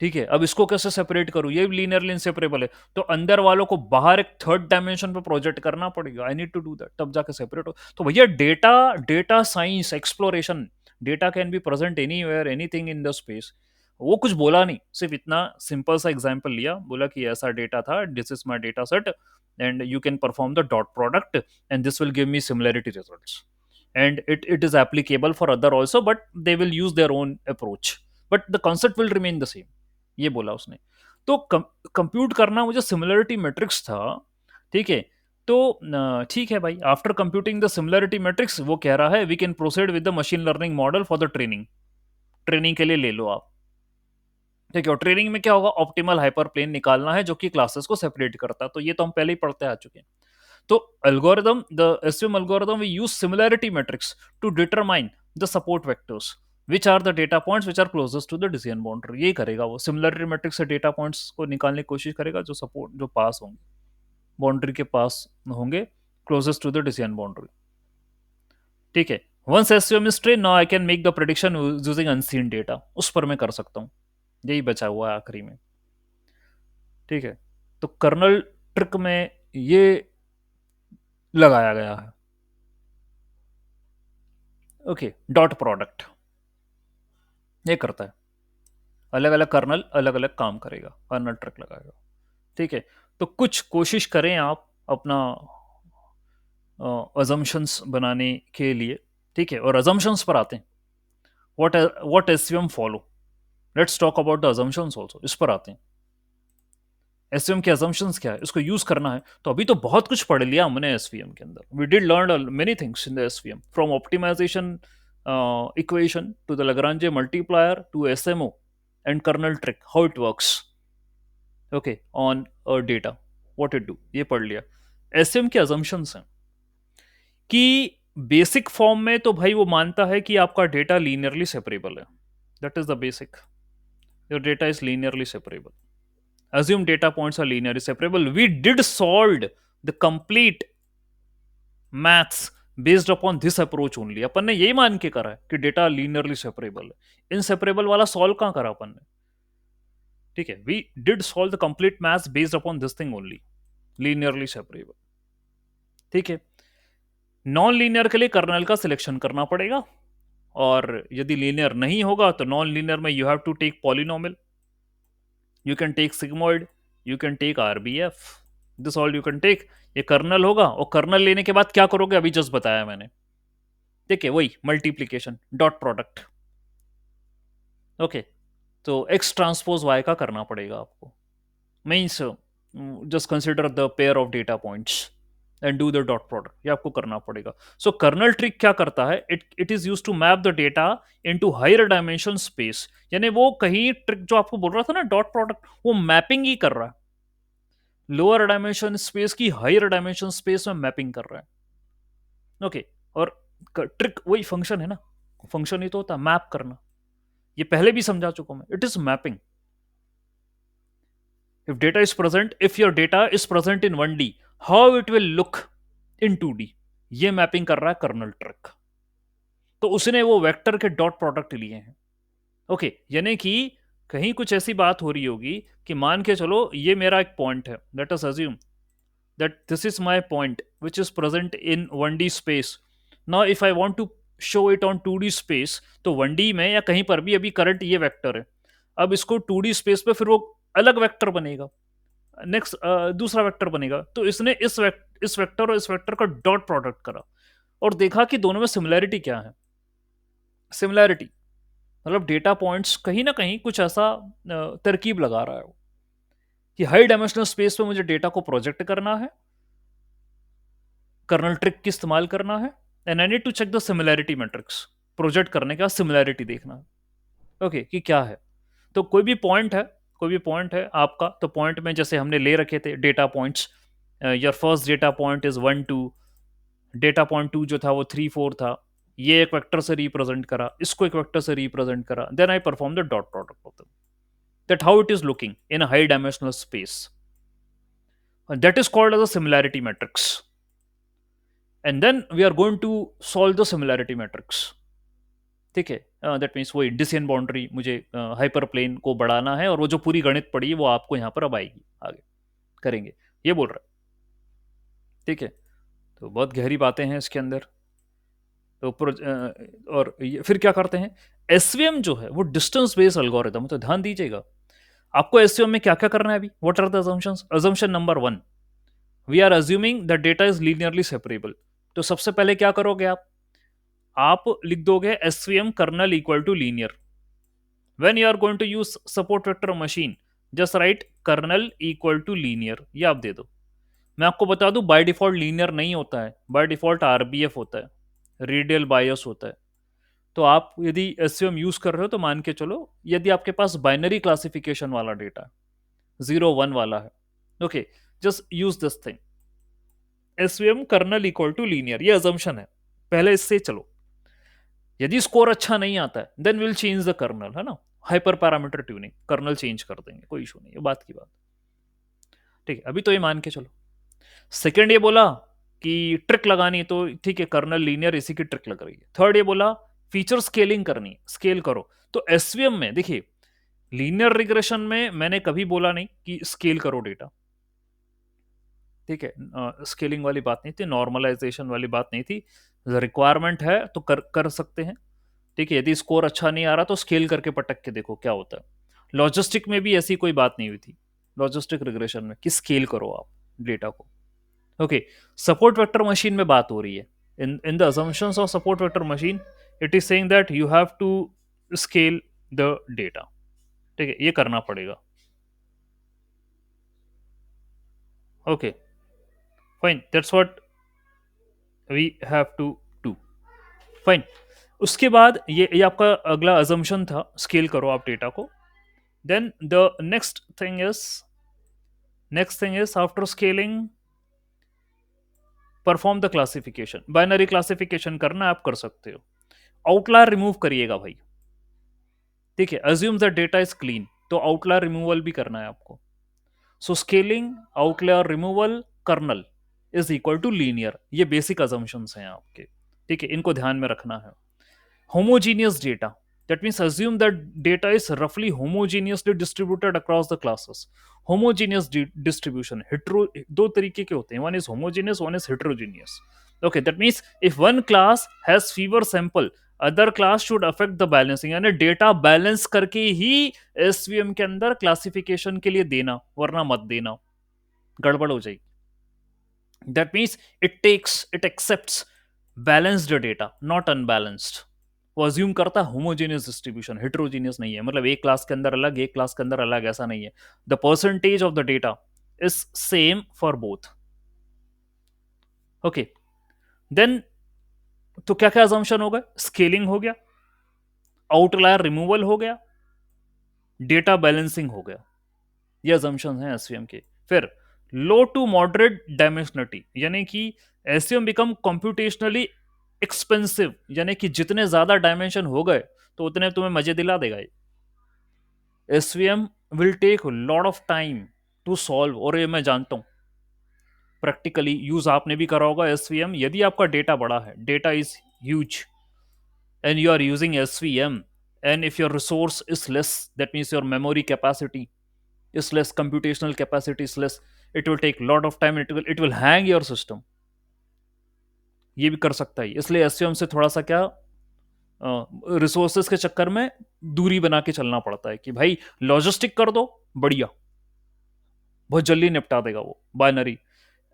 ठीक है, अब इसको कैसे सेपरेट करूं, ये लीनियरली इनसेपरेबल है, तो अंदर वालों को बाहर एक थर्ड डायमेंशन पे प्रोजेक्ट करना पड़ेगा, I need to do that, तब जाके सेपरेट हो। तो भैया data, data science exploration, data can be present anywhere anything in the space. वो कुछ बोला नहीं, सिर्फ इतना सिंपल सा एग्जांपल लिया, बोला कि ऐसा डेटा था, this is my data set and you can perform the dot product and this will give me similarity results, and it is applicable for other also, but they will use their own approach, but the concept will remain the same, ये बोला उसने। तो कंप्यूट करना मुझे सिमिलरिटी मैट्रिक्स था। ठीक है, तो ठीक है भाई, after computing the similarity matrix, वो कह रहा है we can proceed with the machine learning model for the training, training के लिए ले लो आप। ठीक है, और ट्रेनिंग में क्या होगा, ऑप्टिमल हाइपर प्लेन निकालना है जो कि क्लासेस को सेपरेट करता है, तो ये तो हम पहले ही पढ़ते आ चुके हैं। तो algorithm, the SVM algorithm, we use similarity matrix to determine the support vectors, which are the data points which are closest to the decision boundary। ये करेगा वो, सिमिलरिटी मैट्रिक्स से डेटा पॉइंट्स को निकालने की कोशिश करेगा जो सपोर्ट, जो पास होंगे, बाउंड्री के पास होंगे, closest to the decision boundary। ठीक है, once SVM is train, now I can make the prediction using unseen data, उस पर मैं कर सकता हूँ। यही बचा हुआ है आखिरी में। ठीक है, तो कर्नल ट्रिक में ये लगाया गया है। ओके, डॉट प्रोडक्ट ये करता है, अलग अलग कर्नल अलग अलग काम करेगा, कर्नल ट्रिक लगाएगा। ठीक है, तो कुछ कोशिश करें आप अपना अजम्पशंस बनाने के लिए। ठीक है, और अजम्पशंस पर आते हैं, what SVM follow, let's talk about the assumptions also, इस पर आते हैं। एसवीएम के अजम्पशंस क्या है, इसको यूज करना है, तो अभी तो बहुत कुछ पढ़ लिया हमने एसवीएम के अंदर, we did learn many things in the SVM, from optimization equation to the Lagrange multiplier to SMO and kernel trick, how it works, okay, on data, what it do, ये पढ़ लिया। एसएम के assumptions हैं कि बेसिक फॉर्म में तो भाई वो मानता है कि आपका डेटा लीनियरली सेपरेबल है, that is the basic, your data is linearly separable, assume data points are linearly separable, we did solved the complete maths based upon this approach only, अपन ने यही मान के करा है कि डेटा लीनियरली सेपरेबल है, इनसेपरेबल वाला सॉल्व कहां करा अपन ने। ठीक है, we did solve the complete maths based upon this thing only, linearly separable. ठीक है, नॉन लीनियर के लिए कर्नल का सिलेक्शन करना पड़ेगा, और यदि लीनियर नहीं होगा तो नॉन लीनियर में you have to take polynomial, you can take sigmoid, you can take RBF, this all you can take. ये कर्नल होगा, और कर्नल लेने के बाद क्या करोगे अभी जस्ट बताया मैंने। ठीक है, वही मल्टीप्लीकेशन, डॉट प्रोडक्ट। ओके, तो एक्स ट्रांसपोज वाई का करना पड़ेगा आपको, means just consider the pair of data points, and do the dot product, ये आपको करना पड़ेगा। सो कर्नल ट्रिक क्या करता है, it is use to map the data into higher dimension space. यानी वो कहीं ट्रिक जो आपको बोल रहा था ना डॉट प्रोडक्ट, वो मैपिंग ही कर रहा है, लोअर डायमेंशन स्पेस की हायर डायमेंशन स्पेस में मैपिंग कर रहा है। ओके, और ट्रिक वही फंक्शन है ना, फंक्शन ही तो होता है मैप करना, ये पहले भी समझा चुका हूं मैं, it is mapping. if data is present if your data is present in 1D, how it will look in 2D, ये मैपिंग कर रहा है कर्नल ट्रिक। तो उसने वो वेक्टर के डॉट प्रोडक्ट लिए हैं। ओके, यानी कि कहीं कुछ ऐसी बात हो रही होगी कि मान के चलो ये मेरा एक पॉइंट है, let us assume that this is my point which is present in 1D space. Now if I want to show it on 2D space, तो 1D में या कहीं पर भी अभी करंट ये वेक्टर है, अब इसको 2D स्पेस पे फिर वो अलग वेक्टर बनेगा, नेक्स्ट दूसरा वेक्टर बनेगा। तो इसने इस वेक्टर और इस वेक्टर का डॉट प्रोडक्ट करा और देखा कि दोनों में सिमिलैरिटी क्या है। सिमिलैरिटी मतलब डेटा पॉइंट्स कहीं ना कहीं कुछ ऐसा तरकीब लगा रहा है वो, कि हाई डायमेंशनल स्पेस पे मुझे डेटा को प्रोजेक्ट करना है, कर्नल ट्रिक की इस्तेमाल करना है, and I need to check the similarity matrix. Project करने का सिमिलैरिटी देखना है, ओके, कि क्या है। तो कोई भी पॉइंट है, कोई भी पॉइंट है आपका, तो पॉइंट में जैसे हमने ले रखे थे data points, your first data point is 1 2, data point 2 जो था वो 3 4 था, ये एक वेक्टर से रिप्रेजेंट करा, इसको एक वेक्टर से रिप्रेजेंट करा, then I perform the dot product of them, that how it is looking in a high dimensional space, and that is called as a similarity matrix, and then we are going to solve the similarity matrix। ठीक है, दैट मीन्स वो इंडिसियन बाउंड्री मुझे हाइपर प्लेन को बढ़ाना है, और वो जो पूरी गणित पड़ी है वो आपको यहाँ पर अब आएगी, आगे करेंगे, ये बोल रहा है। ठीक है, तो बहुत गहरी बातें हैं इसके अंदर। तो और फिर क्या करते हैं, एसवीएम जो है वो डिस्टेंस बेस्ड एल्गोरिथम, तो ध्यान दीजिएगा आपको एसवीएम में क्या क्या करना है अभी। What are the assumptions? Assumption number 1, we are assuming the data is linearly separable. तो सबसे पहले क्या करोगे आप लिख दोगे SVM kernel equal to linear. when you are going to use support vector machine, just write kernel equal to linear, ये आप दे दो। मैं आपको बता दूं बाय डिफॉल्ट लीनियर नहीं होता है, बाय डिफॉल्ट आरबीएफ होता है, रेडियल बायस होता है। तो आप यदि एसवीएम यूज कर रहे हो तो मान के चलो यदि आपके पास बाइनरी क्लासिफिकेशन वाला डेटा 0 1 वाला है, okay, just use this thing SVM kernel equal to linear, ये अजम्पशन है, पहले इससे चलो। यदि स्कोर अच्छा नहीं आता है then will change the kernel, है ना, hyper parameter tuning, kernel change कर देंगे, कोई इशू नहीं है, बात की बात। ठीक है, अभी तो ये मान के चलो। सेकंड ये बोला कि ट्रिक लगानी है, तो ठीक है कर्नल लीनियर इसी की ट्रिक लग रही है। थर्ड ये बोला फीचर स्केलिंग करनी है, स्केल करो। तो एसवीएम में देखिए लीनियर रिग्रेशन में मैंने कभी बोला नहीं कि स्केल करो डेटा, ठीक है, स्केलिंग वाली बात नहीं थी, नॉर्मलाइजेशन वाली बात नहीं थी। रिक्वायरमेंट है तो कर सकते हैं। ठीक है, यदि स्कोर अच्छा नहीं आ रहा तो स्केल करके पटक के देखो क्या होता है। लॉजिस्टिक में भी ऐसी कोई बात नहीं हुई थी, लॉजिस्टिक रिग्रेशन में, कि स्केल करो आप डेटा को। ओके, सपोर्ट वेक्टर मशीन में बात हो रही है, in the assumptions of support vector machine it is saying that you have to scale the data. ठीक है, ये करना पड़ेगा। Okay fine, that's what we have to do. Fine, उसके बाद ये आपका अगला अजम्पशन था, स्केल करो आप डेटा को। Then the next thing is after scaling perform the classification. Binary classification करना आप कर सकते हो, आउटलायर रिमूव करिएगा भाई। ठीक है, assume the data is clean, तो आउटलायर रिमूवल भी करना है आपको। So scaling, outlier removal, kernel is equal to linear, ये बेसिक अजम्पशंस हैं आपके। ठीक है, इनको ध्यान में रखना है। homogeneous data, that means assume that data is roughly homogeneously distributed across the classes। homogeneous distribution, दो तरीके के होते हैं, one is homogeneous, one is heterogeneous। okay, that means if one class has fewer sample, other class should affect the balancing, यानी डेटा बैलेंस करके ही एसवीएम के अंदर क्लासिफिकेशन के लिए देना, वरना मत देना, गड़बड़ हो जाएगी। that means it accepts balanced data, not unbalanced। वो अज्यूम करता है होमोजेनियस डिस्ट्रीब्यूशन, हेट्रोजीनियस नहीं है, मतलब एक क्लास के अंदर अलग, एक क्लास के अंदर अलग, ऐसा नहीं है। The percentage of the data is same for both. Okay, then तो क्या क्या अजम्पशन हो गए? स्केलिंग हो गया, आउटलायर रिमूवल हो गया, डेटा बैलेंसिंग हो गया। ये अजम्पशन हैं एसवीएम के। फिर लो टू मॉडरेट डायमेंशनलिटी, यानी कि एसवीएम बिकम कंप्यूटेशनली एक्सपेंसिव, यानी कि जितने ज्यादा डायमेंशन हो गए तो उतने तुम्हें मजे दिला देगा ये। SVM will take lot of time to solve, और ये मैं जानता हूं, प्रैक्टिकली यूज आपने भी करा होगा एसवीएम। यदि आपका डेटा बड़ा है, data is huge, and you are using SVM, and if your resource is less, that means your memory capacity is less, computational capacity is less, it will take a lot of time, it will hang your system। ये भी कर सकता है, इसलिए एसवीएम से थोड़ा सा क्या रिसोर्सेज के चक्कर में दूरी बना के चलना पड़ता है कि भाई लॉजिस्टिक कर दो, बढ़िया, बहुत जल्दी निपटा देगा वो बाइनरी।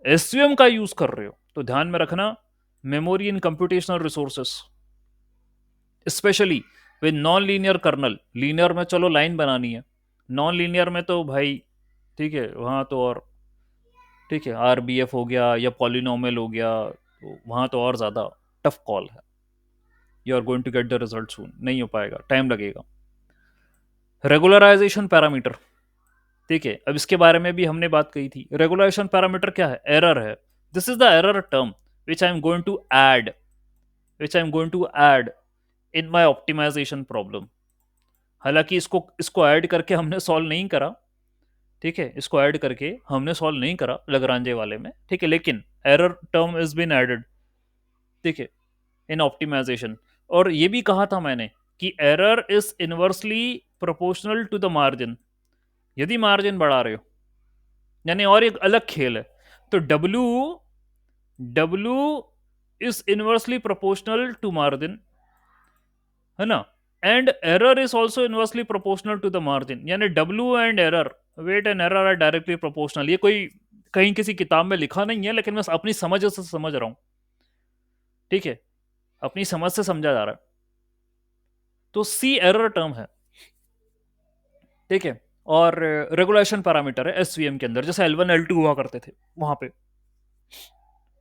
एसवीएम का यूज कर रहे हो तो ध्यान में रखना, memory in computational resources, specially with non linear kernel. Linear में चलो लाइन बनानी है, नॉन लीनियर में तो भाई ठीक है, वहाँ तो और ठीक है, आरबीएफ हो गया या पॉलिनोमियल हो गया, तो वहाँ तो और ज़्यादा टफ कॉल है। You are going to get the result soon, नहीं हो पाएगा, टाइम लगेगा। रेगुलराइजेशन पैरामीटर, ठीक है, अब इसके बारे में भी हमने बात कही थी। रेगुलराइजेशन पैरामीटर क्या है? एरर है। This is the error term which I am going to add, which I am going to add in my optimization problem. हालांकि इसको ऐड करके हमने सॉल्व नहीं करा, ठीक है, इसको ऐड करके हमने सॉल्व नहीं करा लगरांजे वाले में, ठीक है, लेकिन error term is been added, ठीक है, इन ऑप्टिमाइजेशन। और ये भी कहा था मैंने कि error is inversely proportional to the margin. यदि मार्जिन बढ़ा रहे हो, यानी और एक अलग खेल है, तो W W is inversely proportional to margin, है ना, and error is also inversely proportional to the margin, यानी W and error, weight and error are directly proportional. ये कोई कहीं किसी किताब में लिखा नहीं है, लेकिन मैं अपनी समझ से समझ रहा हूं, ठीक है, अपनी समझ से समझा जा रहा है। तो सी एरर टर्म है, ठीक है, और रेगुलेशन पैरामीटर है एसवीएम के अंदर, जैसे L1 L2 हुआ करते थे वहां पे।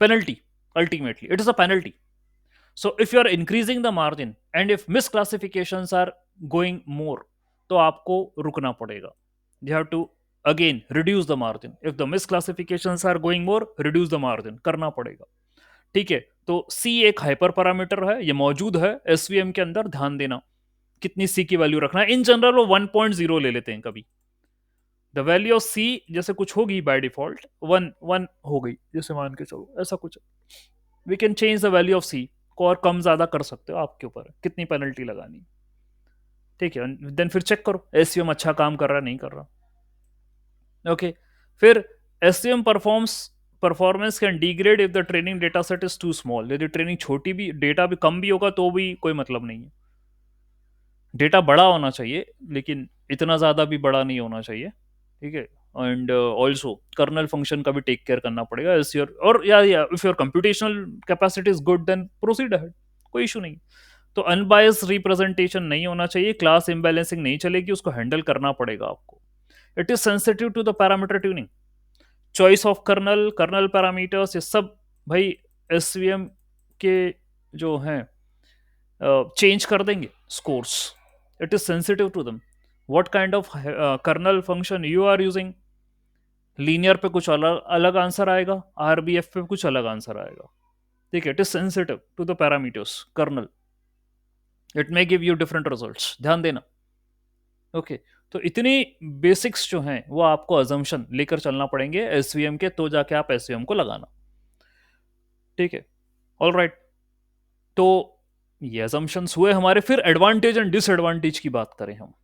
Penalty, ultimately it is a penalty. So if you are increasing the margin and if misclassifications are going more, तो आपको रुकना पड़ेगा। You have to again reduce the margin. If the misclassifications are going more, reduce the margin करना पड़ेगा, ठीक है। तो सी एक हाइपर पैरामीटर है, ये मौजूद है एसवीएम के अंदर, ध्यान देना कितनी सी की वैल्यू रखना है। इन जनरल वो 1.0 ले लेते हैं कभी। द वैल्यू ऑफ सी जैसे कुछ होगी बाय डिफॉल्ट 1 हो गई, जैसे मान के चलो ऐसा कुछ, we can change the value of C को, और कम ज्यादा कर सकते हो, आपके ऊपर है कितनी पेनल्टी लगानी, ठीक है। देन फिर चेक करो एससीएम अच्छा काम कर रहा है नहीं कर रहा, ओके। फिर SCM performance can degrade if the training data set is too small. यदि ट्रेनिंग छोटी भी, डेटा भी कम भी होगा तो भी कोई मतलब नहीं है। डेटा बड़ा होना चाहिए, लेकिन इतना ज़्यादा भी बड़ा नहीं होना चाहिए, ठीक है। एंड ऑल्सो कर्नल फंक्शन का भी टेक केयर करना पड़ेगा इस योर, और या if your computational capacity is good then proceed ahead, कोई इशू नहीं। तो अनबायस रिप्रेजेंटेशन नहीं होना चाहिए, क्लास इम्बैलेंसिंग नहीं चलेगी, उसको हैंडल करना पड़ेगा आपको। It is sensitive to the parameter tuning, choice of kernel, kernel parameters, ये सब भाई एसवीएम के जो हैं चेंज कर देंगे scores. It is sensitive to them, what kind of kernel function you are using. Linear पे कुछ अलग अलग आंसर आएगा, आरबीएफ पे कुछ अलग आंसर आएगा, ठीक है। It is sensitive to the parameters kernel, it may give you different results, ध्यान देना, ओके। तो इतनी बेसिक्स जो हैं वो आपको अजम्पशन लेकर चलना पड़ेंगे एसवीएम के, तो जाके आप एसवीएम को लगाना, ठीक है। ऑल राइट, तो ये अजम्पशंस हुए हमारे। फिर एडवांटेज एंड डिसएडवांटेज की बात करें हम,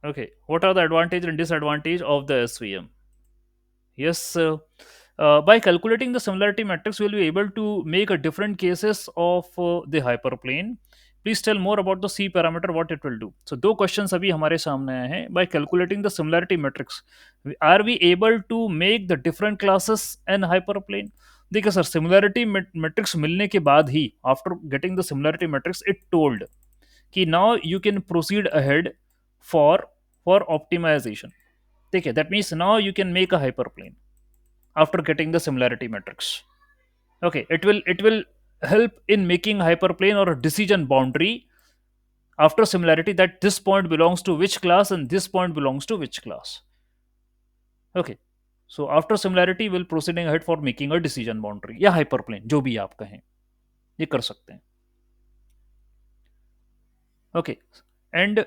okay, what are the advantage and disadvantage of the SVM? Yes, by calculating the similarity matrix we'll be able to make a different cases of the hyperplane. Please tell more about the C parameter, what it will do. So दो questions अभी हमारे सामने आए हैं। By calculating the similarity matrix, are we able to make the different classes and hyperplane? देखिए सर, सिमिलैरिटी मैट्रिक्स मिलने के बाद ही, after getting the similarity matrix, it told कि now you can proceed ahead for optimization, ठीक है। That means now you can make a hyperplane after getting the similarity matrix, Okay, it will help in making hyperplane or a decision boundary after similarity, that this point belongs to which class and this point belongs to which class. Okay, so after similarity we'll proceeding ahead for making a decision boundary या hyperplane, जो भी आप कहें ये कर सकते हैं. ओके, एंड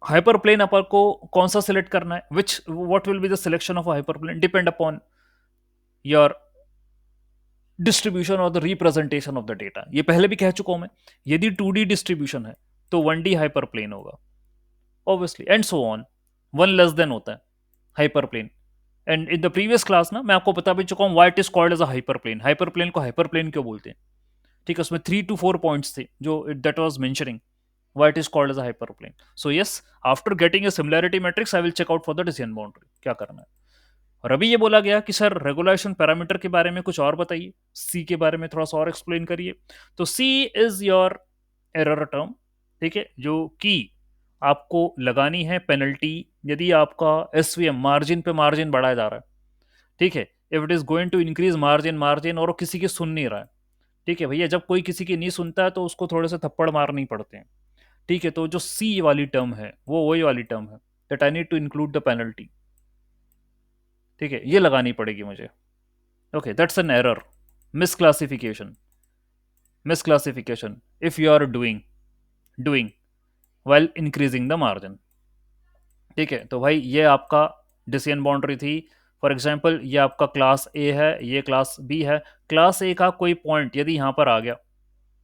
हाइपरप्लेन अपन को कौन सा सिलेक्ट करना है, which what will be the selection of hyperplane depend upon your distribution और the representation of the data. ये पहले भी कह चुका हूं मैं. यदि 2D डिस्ट्रीब्यूशन है तो 1D हाइपरप्लेन होगा obviously, and so on. One less than होता है hyperplane. And in the previous class ना मैं आपको बता भी चुका हूं why it is called as a hyperplane. Hyperplane को हाइपरप्लेन क्यों बोलते हैं. ठीक है, उसमें 3 to 4 पॉइंट्स थे जो that was mentioning why it is called as a hyperplane. So yes, after getting a similarity matrix I will check out for the decision boundary. क्या करना है. और अभी ये बोला गया कि सर रेगुलेशन पैरामीटर के बारे में कुछ और बताइए, सी के बारे में थोड़ा सा और एक्सप्लेन करिए. तो सी इज योर एरर टर्म. ठीक है, जो की आपको लगानी है पेनल्टी यदि आपका एसवीएम मार्जिन पे मार्जिन बढ़ाया जा रहा है. ठीक है, if it is going to increase margin margin और वो किसी की सुन नहीं रहा है. ठीक है भैया, जब कोई किसी की नहीं सुनता है तो उसको थोड़े से थप्पड़ मारने पड़ते हैं. ठीक है, तो जो सी वाली टर्म है वो वही वाली टर्म है that I need to include the penalty. ठीक है, ये लगानी पड़ेगी मुझे. Okay, that's an error. Misclassification. Misclassification if you are doing while increasing the margin. ठीक है, तो भाई ये आपका डिसीजन बाउंड्री थी. फॉर एग्जाम्पल ये आपका क्लास ए है, ये क्लास बी है. क्लास ए का कोई पॉइंट यदि यहाँ पर आ गया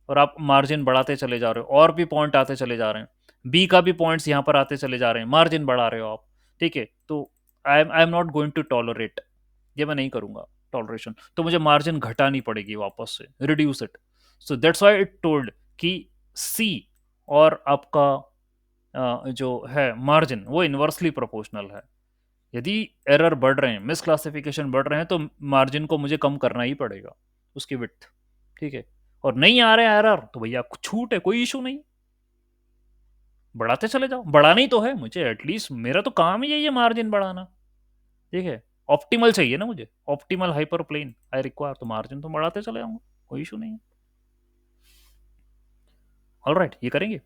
और आप मार्जिन बढ़ाते चले जा रहे हो और भी पॉइंट आते चले जा रहे हैं, बी का भी पॉइंट्स यहाँ पर आते चले जा रहे हैं, मार्जिन बढ़ा रहे हो आप. ठीक है, तो I am not going to tolerate. ये मैं नहीं करूंगा टॉलरेशन. तो मुझे मार्जिन घटानी पड़ेगी वापस से, reduce it. So that's why it told कि सी और आपका जो है मार्जिन वो इन्वर्सली प्रोपोर्शनल है. यदि एरर बढ़ रहे हैं, मिसक्लासिफिकेशन बढ़ रहे हैं, तो मार्जिन को मुझे कम करना ही पड़ेगा, उसकी विड्थ. ठीक है, और नहीं आ रहे एरर तो भैया आपको छूट है, कोई इशू नहीं, बढ़ाते चले जाओ. बढ़ाना ही तो है मुझे, एटलीस्ट मेरा तो काम ही है मार्जिन बढ़ाना. ठीक है, ऑप्टिमल चाहिए ना मुझे, optimal hyperplane I require, तो मार्जिन तो बढ़ाते चले जाऊंगा, कोई इशू नहीं है. ऑलराइट, ये करेंगे.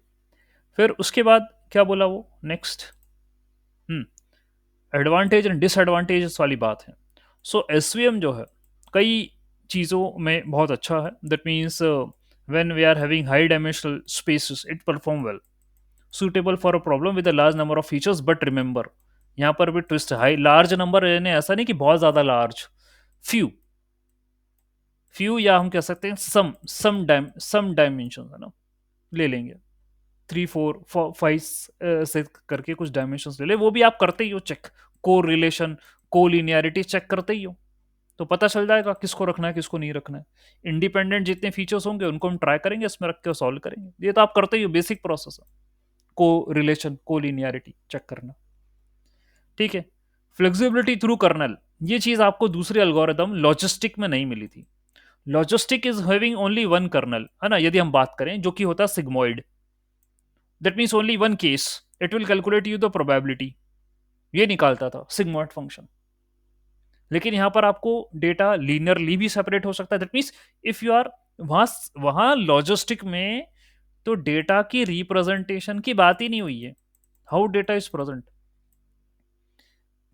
फिर उसके बाद क्या बोला वो नेक्स्ट. एडवांटेज एंड डिसएडवांटेजेस वाली बात है. सो एसवीएम जो है कई चीज़ों में बहुत अच्छा है. That means when we are having high dimensional spaces it perform well, suitable for a problem with a large number of features. But remember, यहाँ पर भी ट्विस्ट है. हाई लार्ज नंबर यानी ऐसा नहीं कि बहुत ज्यादा लार्ज, फ्यू. फ्यू या हम कह सकते हैं सम डायमेंशन है ना, ले लेंगे 3 4 5 से करके कुछ डायमेंशन ले ले. वो भी आप करते ही हो चेक, को रिलेशन को लिनियरिटी चेक करते ही हो, तो पता चल जाएगा किसको रखना है किसको नहीं रखना है. इंडिपेंडेंट जितने फीचर्स होंगे उनको हम ट्राई करेंगे, इसमें रख के सॉल्व करेंगे. ये तो आप करते ही हो, बेसिक प्रोसेस है को रिलेशन को लिनियरिटी चेक करना. ठीक है, फ्लेक्सिबिलिटी थ्रू कर्नल, ये चीज आपको दूसरे एल्गोरिदम लॉजिस्टिक में नहीं मिली थी. Logistic is having only one kernel है ना, यदि हम बात करें, जो कि होता है sigmoid. That means only one case it will calculate you the probability, ये निकालता था सिग्मोइड फंक्शन. लेकिन यहां पर आपको डेटा लीनियरली भी सेपरेट हो सकता है. That means if you are वहां वहां लॉजिस्टिक में तो डेटा की रिप्रेजेंटेशन की बात ही नहीं हुई है. हाउ डेटा इज प्रेजेंट,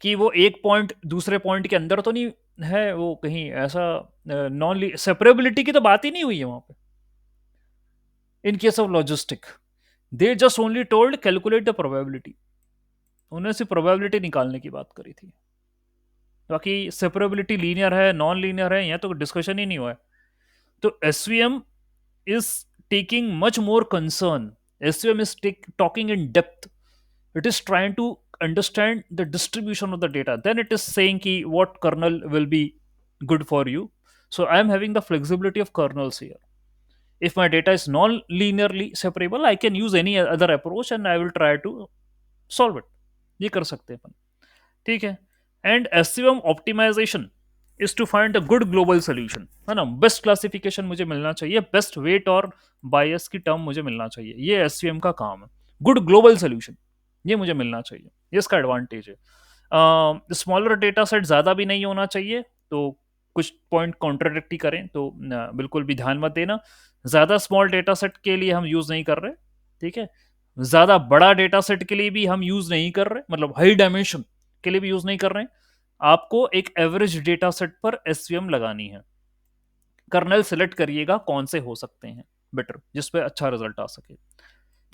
कि वो एक पॉइंट दूसरे पॉइंट के अंदर तो नहीं है, वो कहीं ऐसा नॉन सेपरेबिलिटी की तो बात ही नहीं हुई है वहां पे. In case of logistic they just only told calculate the probability, उन्होंने सिर्फ प्रोबेबिलिटी निकालने की बात करी थी. बाकी सेपरेबिलिटी लीनियर है नॉन लीनियर है यहाँ तो डिस्कशन ही नहीं हुआ है. तो SVM is taking much more concern. SVM is talking in depth. It is trying to understand the distribution of the data. Then it is saying ki what kernel will be good for you. So I am having the flexibility of kernels here. If my data is non-linearly separable, I can use any other approach and I will try to solve it. ये कर सकते हैं अपन. ठीक है, and SVM optimization is to find a good global solution है ना. बेस्ट क्लासिफिकेशन मुझे मिलना चाहिए, बेस्ट वेट और बायस की टर्म मुझे मिलना चाहिए, ये एसवीएम का काम है. गुड ग्लोबल सोल्यूशन ये मुझे मिलना चाहिए, ये इसका एडवांटेज है. स्मॉलर डेटा सेट ज्यादा भी नहीं होना चाहिए, तो कुछ पॉइंट कॉन्ट्राडिक्टी करें तो बिल्कुल भी ध्यान मत देना। ज्यादा स्मॉल डेटा सेट के लिए हम यूज नहीं कर रहे, ठीक है। ज्यादा बड़ा डेटा सेट के लिए भी हम यूज नहीं कर रहे, मतलब हाई डायमेंशन के लिए भी यूज नहीं कर रहे हैं। आपको एक एवरेज डेटा सेट पर एसवीएम लगानी है। कर्नल सिलेक्ट करिएगा कौन से हो सकते हैं बेटर, जिसपे अच्छा रिजल्ट आ सके,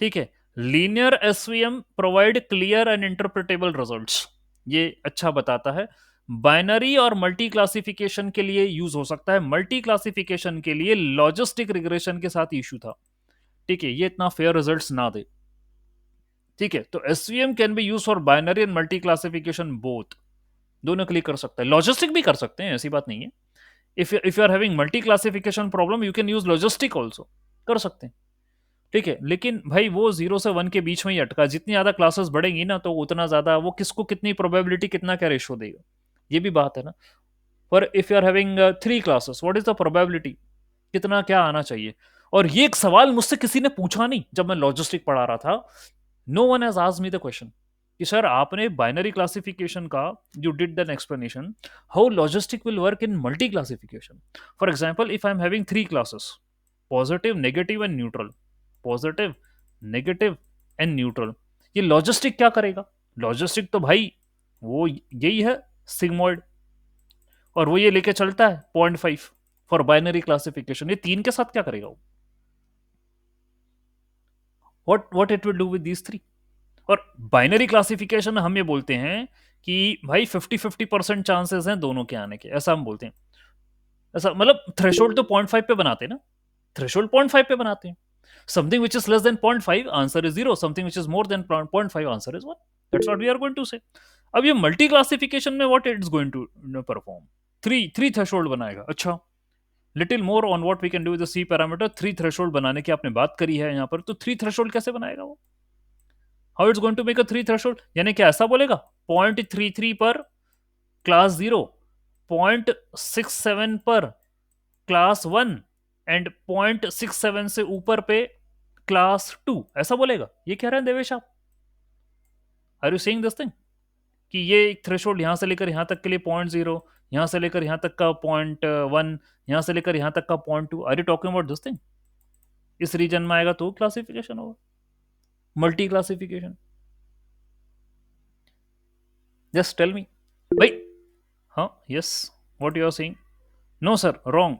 ठीक है। Linear SVM provide clear and interpretable results, ये अच्छा बताता है। बाइनरी और मल्टी क्लासिफिकेशन के लिए यूज हो सकता है। मल्टी क्लासिफिकेशन के लिए लॉजिस्टिक रिग्रेशन के साथ इशू था, ठीक है, ये इतना फेयर रिजल्ट्स ना दे, ठीक है। तो SVM can be use for binary and multi classification both, दोनों के लिए कर सकता है। लॉजिस्टिक भी कर सकते हैं, ऐसी बात नहीं है। If you are having multi classification problem you can use logistic also, कर सकते हैं, ठीक है। लेकिन भाई वो 0 से 1 के बीच में ही अटका, जितनी ज्यादा क्लासेस बढ़ेंगी ना तो उतना ज्यादा वो किसको कितनी प्रोबेबिलिटी कितना क्या रेशो देगा, ये भी बात है ना। पर if you are having 3 classes what is the probability, कितना क्या आना चाहिए। और ये एक सवाल मुझसे किसी ने पूछा नहीं जब मैं लॉजिस्टिक पढ़ा रहा था। No one has asked me the question कि सर आपने बाइनरी क्लासिफिकेशन का you did than explanation, how logistic will work in multi classification. For example if I am having 3 classes, positive negative and neutral, positive negative and neutral, ये लॉजिस्टिक क्या करेगा। लॉजिस्टिक तो भाई वो यही है सिग्मोइड, और वो ये लेके चलता है 0.5 फॉर बाइनरी क्लासिफिकेशन। ये 3 के साथ क्या करेगा वो, what it will do with these 3। और बाइनरी क्लासिफिकेशन में हम ये बोलते हैं कि भाई 50-50% चांसेस हैं दोनों के आने के, ऐसा हम बोलते हैं। ऐसा मतलब थ्रेशोल्ड तो 0.5 पे बनाते हैं ना, थ्रेशोल्ड 0.5 पे बनाते हैं। Something which is less than 0.5 answer is 0, something which is more than 0.5 answer is 1, that's what we are going to say. अब ये मल्टी क्लासिफिकेशन में what it's going to perform, three three threshold बनाएगा। अच्छा, little more on what we can do with the C parameter. 3 threshold बनाने की आपने बात करी है यहाँ पर, तो 3 थ्रेशोल्ड कैसे बनाएगा वो, how it's going to make a 3 threshold, यानी क्या ऐसा बोलेगा 0.33 पर क्लास 0, 0.67 पर क्लास 1 एंड 0.67 से ऊपर पे क्लास 2, ऐसा बोलेगा। ये कह रहे हैं देवेश आप, are you saying this thing कि ये एक थ्रेशोल्ड यहां से लेकर यहां तक के लिए 0.0, यहां से लेकर यहां तक का 0.1, यहां से लेकर यहां तक का 0.2, are you talking about this thing. इस रीजन में आएगा तो क्लासिफिकेशन होगा, multi classification. Just tell me भाई। हाँ, yes, what you are saying. No sir wrong,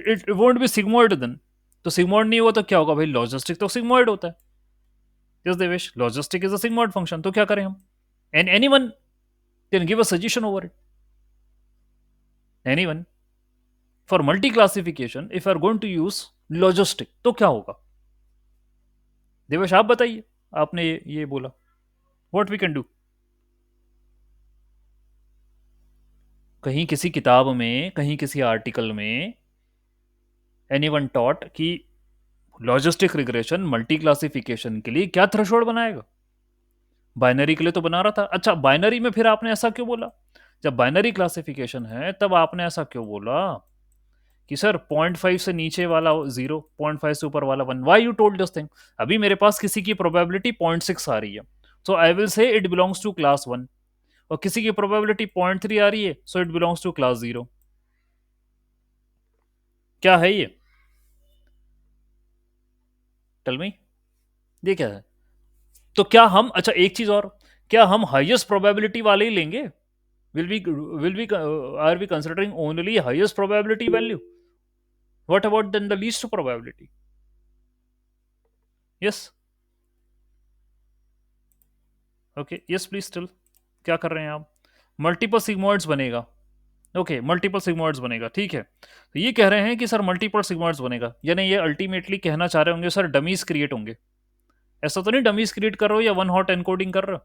it won't be sigmoid then. तो सिग्मोइड नहीं हुआ तो क्या होगा भाई, लॉजिस्टिक तो सिग्मोइड होता है। Yes Devesh, logistic is a sigmoid function, तो क्या करें हम। And anyone can give a suggestion over it, anyone for multi classification if are going to use logistic तो क्या होगा। देवेश आप बताइए, आपने ये बोला, व्हाट वी कैन डू। कहीं किसी किताब में, कहीं किसी आर्टिकल में एनीवन टॉट कि लॉजिस्टिक रिग्रेशन मल्टी क्लासिफिकेशन के लिए क्या थ्रेशोल्ड बनाएगा। बाइनरी के लिए तो बना रहा था। अच्छा, बाइनरी में फिर आपने ऐसा क्यों बोला, जब बाइनरी क्लासिफिकेशन है तब आपने ऐसा क्यों बोला कि सर 0.5 से नीचे वाला 0, 0.5 से ऊपर वाला 1, why you told this thing. अभी मेरे पास किसी की प्रोबेबिलिटी 0.6 आ रही है, so I will say it belongs to class 1, और किसी की प्रोबेबिलिटी 0.3 आ रही है, so it belongs to class 0। क्या है ये, टेल मी, ये क्या है। तो क्या हम, अच्छा एक चीज और, क्या हम हाईएस्ट प्रोबेबिलिटी वाले ही लेंगे। Will be are we considering only highest probability value, what about then the least probability. Yes, okay, yes please still, क्या कर रहे हैं आप। मल्टीपल सिग्मॉइड्स बनेगा, ओके, मल्टीपल सिग्मॉइड्स बनेगा, ठीक है। तो ये कह रहे हैं कि सर मल्टीपल सिग्मॉइड्स बनेगा, यानी ये अल्टीमेटली कहना चाह रहे होंगे सर डमीज क्रिएट होंगे। ऐसा तो नहीं डमीज क्रिएट कर रहे हो या वन हॉट एनकोडिंग कर रहे हो,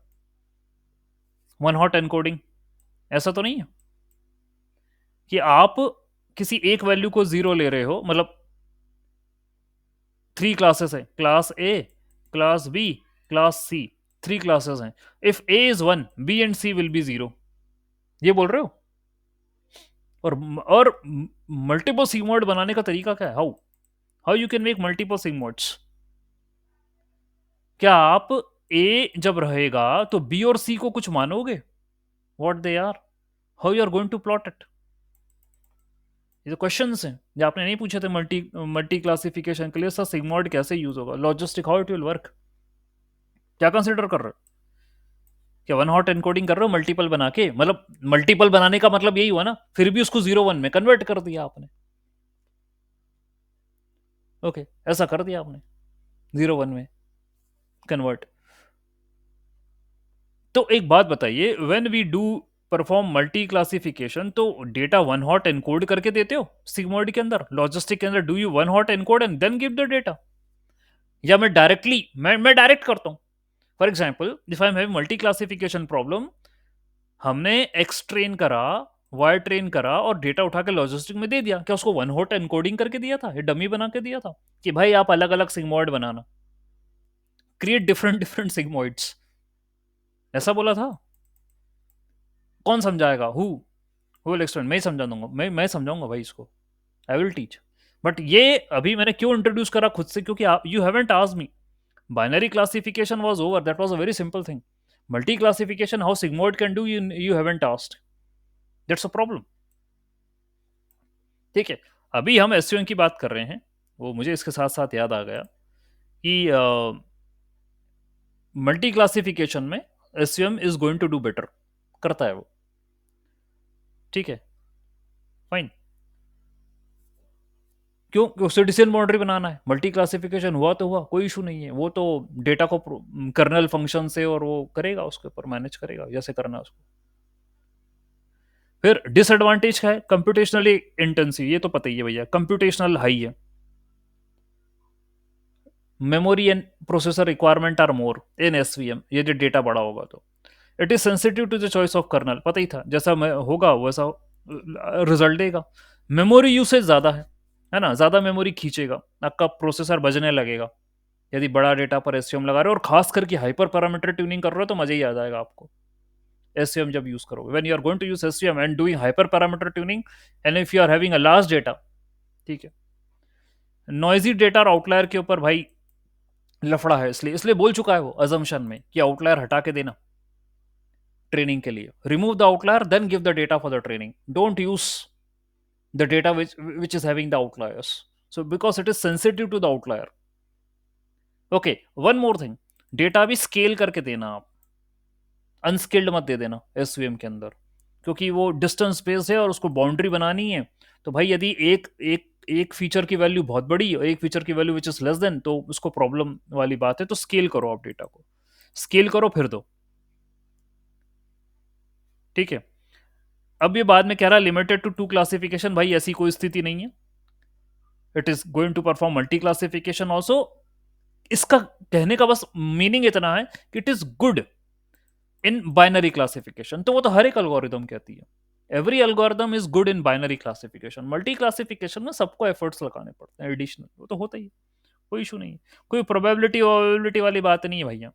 वन हॉट एनकोडिंग, ऐसा तो नहीं है कि आप किसी एक वैल्यू को 0 ले रहे हो। मतलब 3 क्लासेस है, class A, class B, class C, 3 classes हैं। If A is 1 B and C will be 0, ये बोल रहे हो। और मल्टीपल सिग्मॉइड बनाने का तरीका क्या है, how how you can make multiple sigmoids. क्या आप ए जब रहेगा तो बी और सी को कुछ मानोगे, what they are, how you are going to plot it. ये तो क्वेश्चंस हैं जो आपने नहीं पूछे थे मल्टी मल्टी क्लासिफिकेशन के लिए। सर सिग्मॉइड कैसे यूज होगा, logistic how it will work, क्या कंसिडर कर रहे हो? क्या वन हॉट एनकोडिंग कर रहे हो मल्टीपल बना के? मतलब मल्टीपल बनाने का मतलब यही हुआ ना, फिर भी उसको 0 1 में कन्वर्ट कर दिया आपने। ओके, ऐसा कर दिया आपने 0 1 में कन्वर्ट। तो एक बात बताइए, when we do perform multi classification तो डेटा वन हॉट एनकोड करके देते हो सिग्मॉइड के अंदर, लॉजिस्टिक के अंदर do you one hot encode and then give the data, या मैं डायरेक्टली मैं डायरेक्ट करता हूं? For example if I am having multi classification problem, हमने एक्स ट्रेन करा, वाई ट्रेन करा और डेटा उठा के लॉजिस्टिक में दे दिया, क्या उसको वन हॉट एनकोडिंग करके दिया था, ये डमी बना के दिया था कि भाई आप अलग अलग सिग्मॉइड बनाना, क्रिएट डिफरेंट डिफरेंट सिग्मॉइड्स, ऐसा बोला था? कौन समझाएगा? Who will explain? मैं ही समझा दूंगा, मैं समझाऊंगा भाई इसको, आई विल टीच। बट ये अभी मैंने क्यों इंट्रोड्यूस करा खुद से, क्योंकि आप you haven't asked me. Binary classification was over, that was a very simple thing. Multi classification how sigmoid can do, you haven't asked, that's a problem. ठीक है, अभी हम एसईओ की बात कर रहे हैं, वो मुझे इसके साथ साथ याद आ गया कि मल्टी क्लासिफिकेशन में SEM is going to do better, करता है वो। ठीक है, फाइन। क्यों? उसे डिसीजन बाउंड्री बनाना है, मल्टी क्लासिफिकेशन हुआ तो हुआ, कोई इशू नहीं है, वो तो डेटा को कर्नल फंक्शन से और वो करेगा, उसके ऊपर मैनेज करेगा जैसे करना है उसको। फिर डिसएडवांटेज क्या है? कंप्यूटेशनली इंटेंसिव, ये तो पता ही है भैया, कंप्यूटेशनल हाई है, memory and processor requirement are more in SVM, ये जो डेटा बड़ा होगा तो। It is sensitive to the choice of kernel, पता ही था, जैसा होगा वैसा रिजल्ट देगा। मेमोरी यूसेज ज्यादा है ना, ज्यादा मेमोरी खींचेगा, आपका प्रोसेसर बजने लगेगा यदि बड़ा डेटा पर एसवीएम लगा रहे हो, और खास करके हाइपर पैरामीटर ट्यूनिंग कर रहे हो तो मजा ही आ जाएगा आपको एसवीएम जब यूज करोगे, when you are going to use SVM and doing hyper parameter tuning, and if you are having a large data. ठीक है, नॉइजी डेटा और आउटलायर के ऊपर भाई लफड़ा है, इसलिए इसलिए बोल चुका है वो अजम्पशन में कि आउटलायर हटा के देना ट्रेनिंग के लिए, remove the outlier then give the data for the training, don't use the data which is having the outliers, so because it is sensitive to the outlier. Okay, one more thing, data भी स्केल करके देना आप, अनस्केल्ड मत दे देना एसवीएम के अंदर, क्योंकि वो डिस्टेंस बेस्ड है और उसको बाउंड्री बनानी है। तो भाई यदि एक एक एक फीचर की वैल्यू बहुत बड़ी है, एक फीचर की value which is less then, तो उसको प्रॉब्लम वाली बात है। तो स्केल करो आप, डेटा को स्केल करो फिर दो। ठीक है, अब ये बाद में कह रहा है लिमिटेड टू 2 क्लासिफिकेशन, भाई ऐसी कोई स्थिति नहीं है, it is going to perform multi classification also. इसका कहने का बस मीनिंग इतना है कि it is good in binary classification, तो वो तो हर एक एल्गोरिदम कहती है, every algorithm is good in binary classification. Multi classification में सबको एफर्ट्स लगाने पड़ते हैं एडिशनल, वो तो होता ही है, कोई इशू नहीं है, कोई प्रोबेबिलिटी प्रोबेबिलिटी वाली बात नहीं है भैया,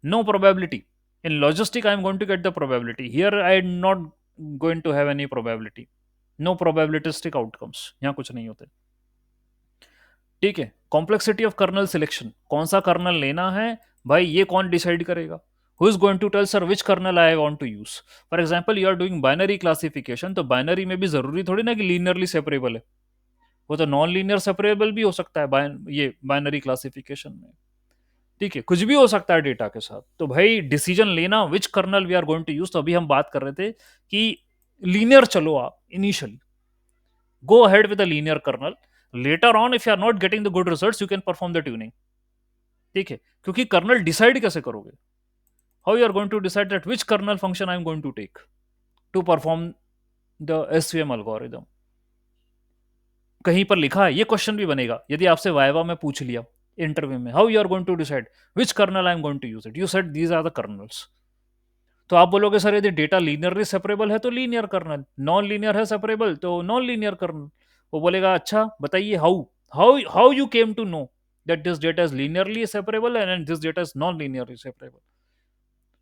no probability. In logistic I am going to get the probability, here I am not going to have any probability, no probabilistic outcomes, यहाँ कुछ नहीं होते। ठीक है, कॉम्प्लेक्सिटी ऑफ कर्नल सिलेक्शन, कौन सा कर्नल लेना है भाई, ये कौन डिसाइड करेगा? Who is going to tell sir which kernel I want to use? For example you are doing binary classification, तो बाइनरी में भी जरूरी थोड़ी ना कि लीनियरली सेपरेबल है, वो तो नॉन लीनियर सेपरेबल भी हो सकता है ये बाइनरी क्लासिफिकेशन में। ठीक है, कुछ भी हो सकता है डेटा के साथ, तो भाई डिसीजन लेना which kernel we are going to use. तो अभी हम बात कर रहे थे कि लीनियर चलो आप initially, go ahead with a linear kernel, later on if you are not getting the good results you can perform the tuning। ठीक है, क्योंकि कर्नल डिसाइड कैसे करोगे, how you are going to decide that which kernel function I am going to take to perform the SVM algorithm? कहीं पर लिखा है, ये क्वेश्चन भी बनेगा यदि आपसे वाइवा में पूछ लिया इंटरव्यू में, how you are going to decide which kernel I am going to use it, you said these are the kernels, तो आप बोलोगे सर यदि डेटा लीनियरली सेपरेबल है तो लीनियर कर्नल, नॉन लीनियर है सेपरेबल तो नॉन लीनियर कर्नल। वो बोलेगा अच्छा बताइए how, how you came to know that this data is linearly separable and this data is non linearly separable?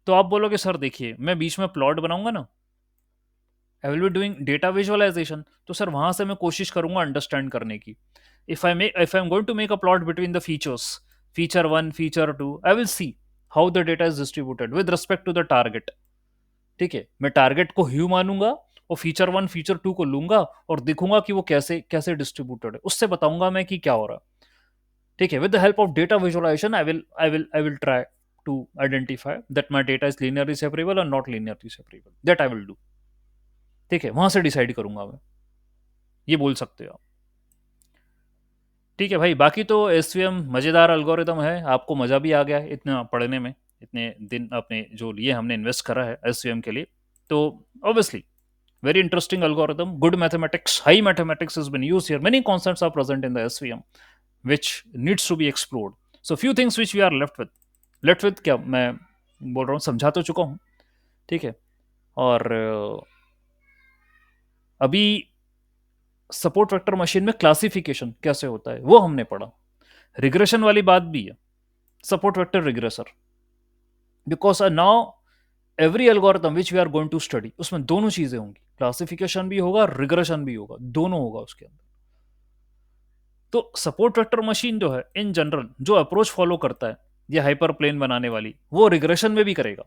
तो आप बोलोगे सर देखिए मैं बीच में प्लॉट बनाऊंगा ना, I will be doing data visualization, तो सर वहां से मैं कोशिश करूंगा अंडरस्टैंड करने की। If I am going to make a plot between the features, feature 1 feature 2, I will see how the data is distributed with respect to the target. ठीक है, मैं टारगेट को ह्यू मानूंगा और फीचर वन फीचर टू को लूंगा और देखूंगा कि वो कैसे कैसे डिस्ट्रीब्यूटेड है, उससे बताऊंगा मैं कि क्या हो रहा है। ठीक है, with the help of data visualization I will try to identify that my data is linearly separable और not linearly separable, that I will do. ठीक है, वहां से डिसाइड करूंगा मैं, ये बोल सकते हो आप। ठीक है भाई, बाकी तो एसवीएम मजेदार एल्गोरिदम है, आपको मजा भी आ गया है इतना पढ़ने में, इतने दिन अपने जो लिए हमने इन्वेस्ट करा है एसवीएम के लिए। तो obviously very interesting algorithm, good mathematics, high mathematics has been used here, many concepts are present in the svm which needs to be explored. So few things which we are left with क्या मैं बोल रहा हूँ, समझा तो चुका हूँ। ठीक है, और अभी सपोर्ट वेक्टर मशीन में क्लासिफिकेशन कैसे होता है वो हमने पढ़ा, रिग्रेशन वाली बात भी है, support vector regressor, because now every algorithm which we are going to study उसमें दोनों चीजें होंगी, क्लासिफिकेशन भी होगा, रिग्रेशन भी होगा, दोनों होगा उसके अंदर। तो सपोर्ट वेक्टर मशीन जो है इन जनरल जो अप्रोच फॉलो करता है ये हाइपर प्लेन बनाने वाली, वो रिग्रेशन में भी करेगा।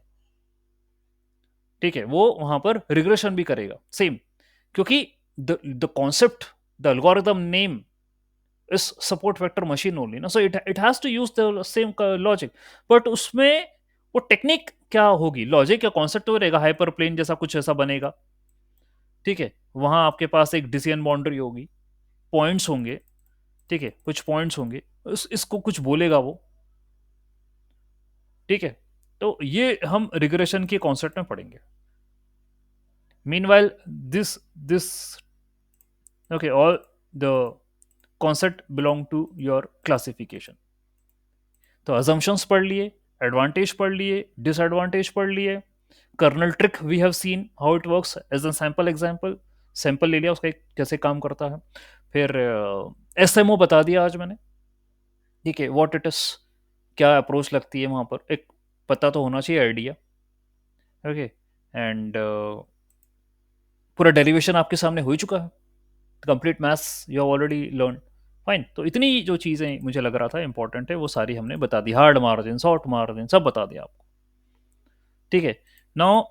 ठीक है, वो वहां पर रिग्रेशन भी करेगा सेम, क्योंकि the concept, the algorithm name is support vector machine only ना, so it has to use the same logic, but उसमें वो टेक्निक क्या होगी, लॉजिक या कॉन्सेप्ट तो रहेगा, हाइपर प्लेन जैसा कुछ ऐसा बनेगा। ठीक है, वहां आपके पास एक डिसीजन बाउंड्री होगी, पॉइंट्स होंगे। ठीक है, कुछ पॉइंट्स होंगे, इसको कुछ बोलेगा वो। ठीक है, तो ये हम रिग्रेशन के कॉन्सेप्ट में पढ़ेंगे। Meanwhile this okay, all the concept belong to your classification. तो अजम्पशंस पढ़ लिए, एडवांटेज पढ़ लिए, डिसएडवांटेज पढ़ लिए, kernel trick we have seen how it works as a sample example, sample ले लिया उसका कैसे काम करता है। फिर एसएमओ बता दिया आज मैंने। ठीक है, व्हाट इट इज, क्या अप्रोच लगती है वहां पर, एक पता तो होना चाहिए आइडिया। ओके, एंड पूरा डेरिवेशन आपके सामने हो ही चुका है, complete maths you have already learn. Fine, तो इतनी जो चीज़ें मुझे लग रहा था इंपॉर्टेंट है वो सारी हमने बता दी, हार्ड मार्जिन, सॉफ्ट मार्जिन सब बता दिया आपको। ठीक है, नाउ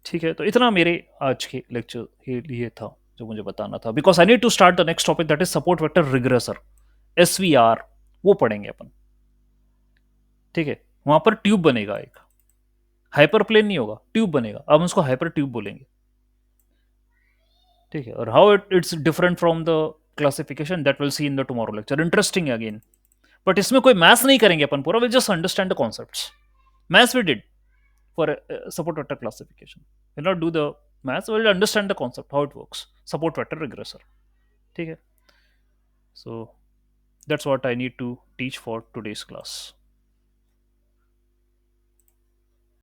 ठीक है, तो इतना मेरे आज के लेक्चर के लिए था जो मुझे बताना था, because I need to start the next topic that is support vector regressor, SVR, वो पढ़ेंगे अपन। ठीक है, वहां पर ट्यूब बनेगा एक, हाइपर प्लेन नहीं होगा, ट्यूब बनेगा, अब हम उसको हाइपर ट्यूब बोलेंगे। ठीक है, और how it's different from the classification that will see in the tomorrow lecture, interesting है अगेन। बट इसमें कोई मैथ्स नहीं करेंगे अपन पूरा, will just understand the concepts, maths we did for support vector classification, will not do the maths, will understand the concept how it works, support vector regressor. ठीक है, so that's what I need to teach for today's class.